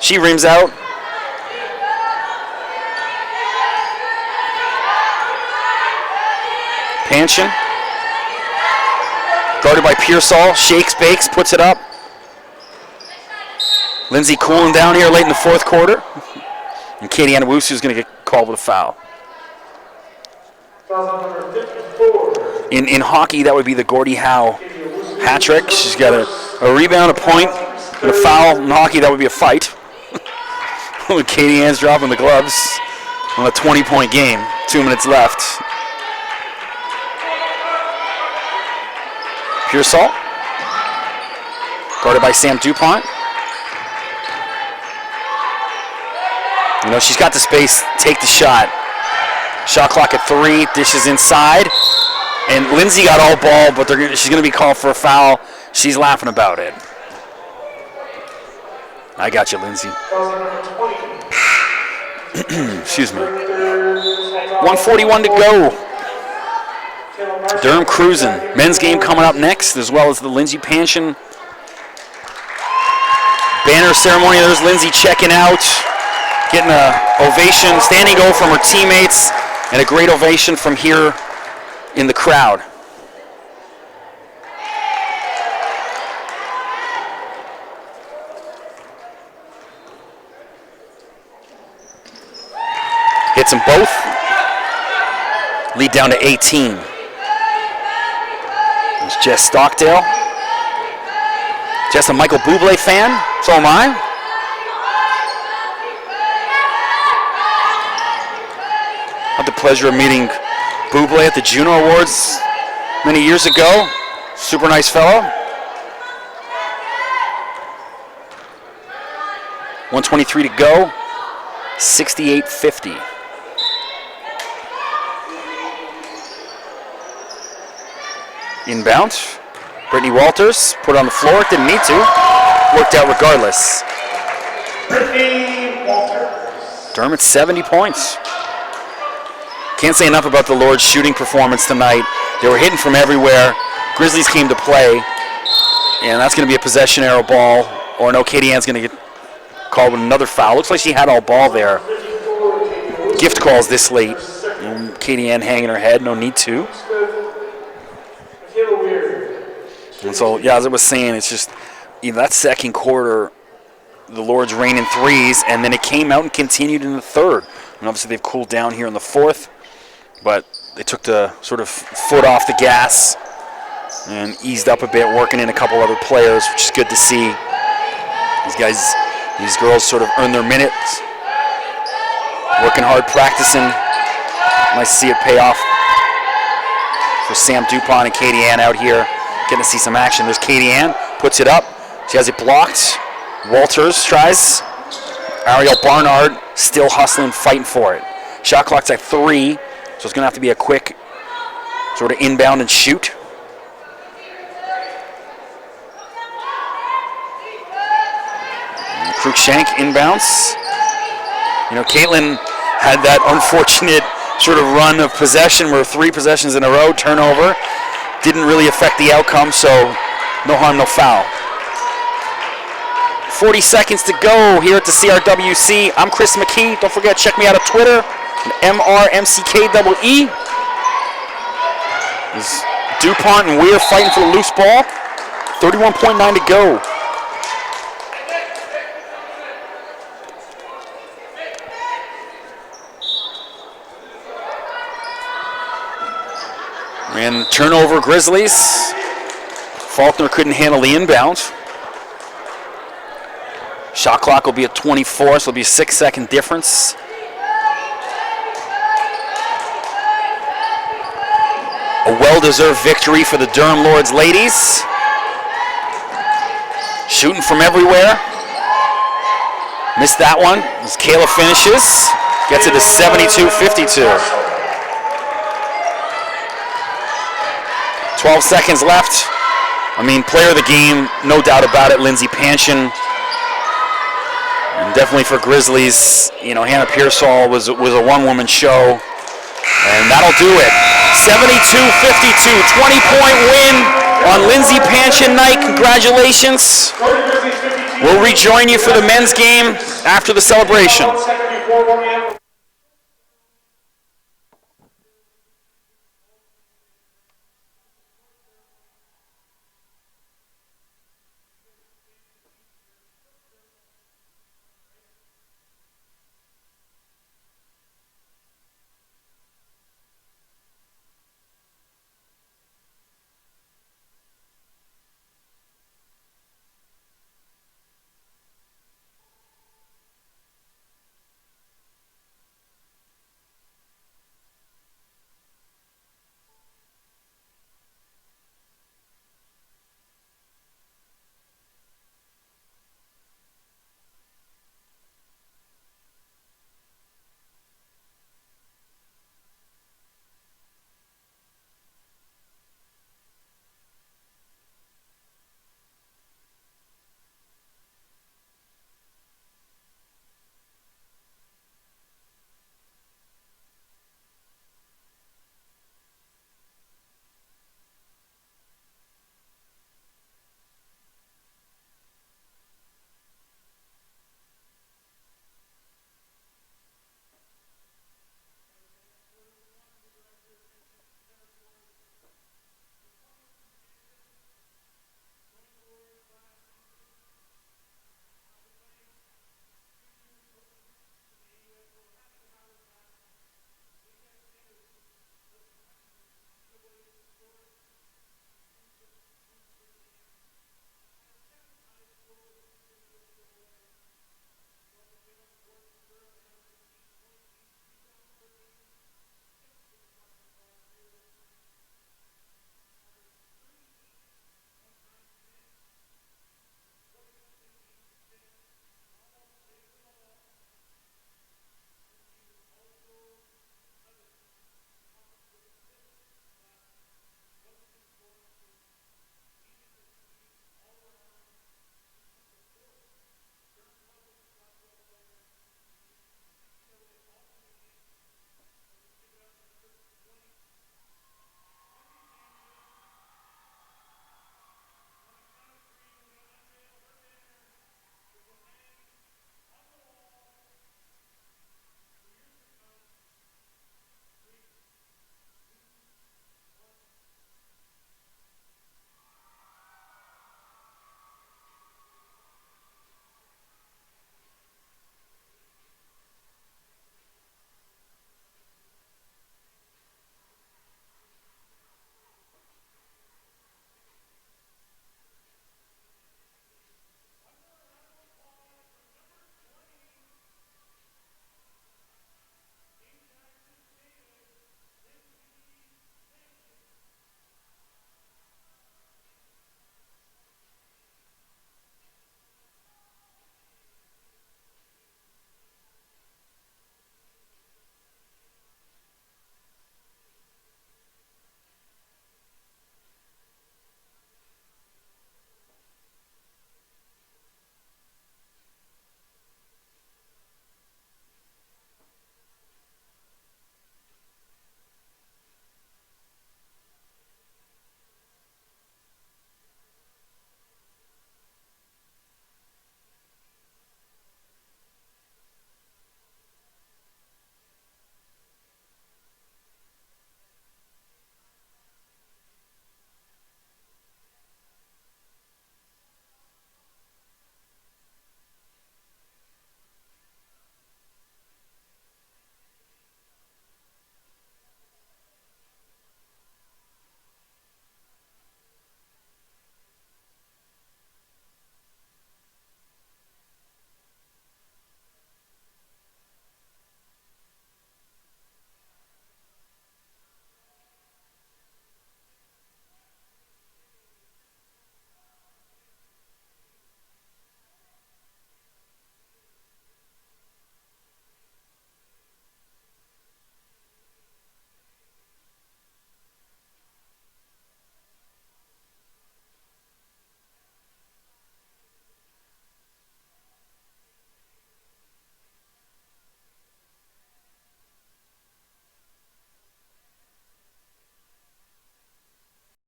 She rims out. Panshin. Guarded by Pearsall. Shakes, bakes, puts it up. Lindsay cooling down here late in the fourth quarter. And Katie Anawusu is going to get called with a foul. Foul number 54. In hockey, that would be the Gordie Howe hat trick. She's got a rebound, a point, and a foul. In hockey, that would be a fight. With Katie Ann's dropping the gloves on a 20-point game. 2 minutes left. Pearsall. Guarded by Sam DuPont. You know, she's got the space. Take the shot. Shot clock at 3. Dishes inside. And Lindsay got all ball, but she's going to be called for a foul. She's laughing about it. I got you, Lindsay. Excuse me. 1:41 to go. Durham cruising. Men's game coming up next, as well as the Lindsay Panshin banner ceremony. There's Lindsay checking out, getting an ovation, standing O from her teammates, and a great ovation from here in the crowd. Hits them both. Lead down to 18. There's Jess Stockdale. Jess a Michael Bublé fan, so am I. Had the pleasure of meeting Bublé at the Juno Awards many years ago. Super nice fellow. 1:23 to go. 68-50. Inbound. Brittany Walters put it on the floor. Didn't need to. Worked out regardless. Brittany Walters. Durham at 70 points. Can't say enough about the Lord's shooting performance tonight. They were hitting from everywhere. Grizzlies came to play. And that's going to be a possession arrow ball. Or no, Katie Ann's going to get called with another foul. Looks like she had all ball there. Gift calls this late. And Katie Ann hanging her head. No need to. And so, yeah, as I was saying, it's just, you know, that second quarter, the Lord's raining threes, and then it came out and continued in the third. And obviously they've cooled down here in the fourth, but they took the sort of foot off the gas and eased up a bit, working in a couple other players, which is good to see. These girls sort of earn their minutes, working hard, practicing. Nice to see it pay off for Sam DuPont and Katie Ann out here. Getting to see some action. There's Katie Ann, puts it up. She has it blocked. Walters tries. Ariel Barnard still hustling, fighting for it. Shot clock's at 3, so it's going to have to be a quick sort of inbound and shoot. And Cruikshank inbounds. You know, Caitlin had that unfortunate sort of run of possession where 3 possessions in a row, turnover. Didn't really affect the outcome, so no harm, no foul. 40 seconds to go here at the CRWC. I'm Chris McKee. Don't forget, check me out on Twitter, MRMCKEE. There's DuPont and Weir fighting for the loose ball. 31.9 to go. And turnover, Grizzlies. Faulkner couldn't handle the inbound. Shot clock will be at 24, so it'll be a 6-second difference. A well-deserved victory for the Durham Lords ladies. Shooting from everywhere. Missed that one as Kayla finishes. Gets it to 72-52. 12 seconds left. I mean, player of the game, no doubt about it, Lindsay Panshin. And definitely for Grizzlies, you know, Hannah Pearsall was a one-woman show. And that'll do it. 72-52, 20-point win on Lindsay Panshin night. Congratulations. We'll rejoin you for the men's game after the celebration. 1 second before warming up.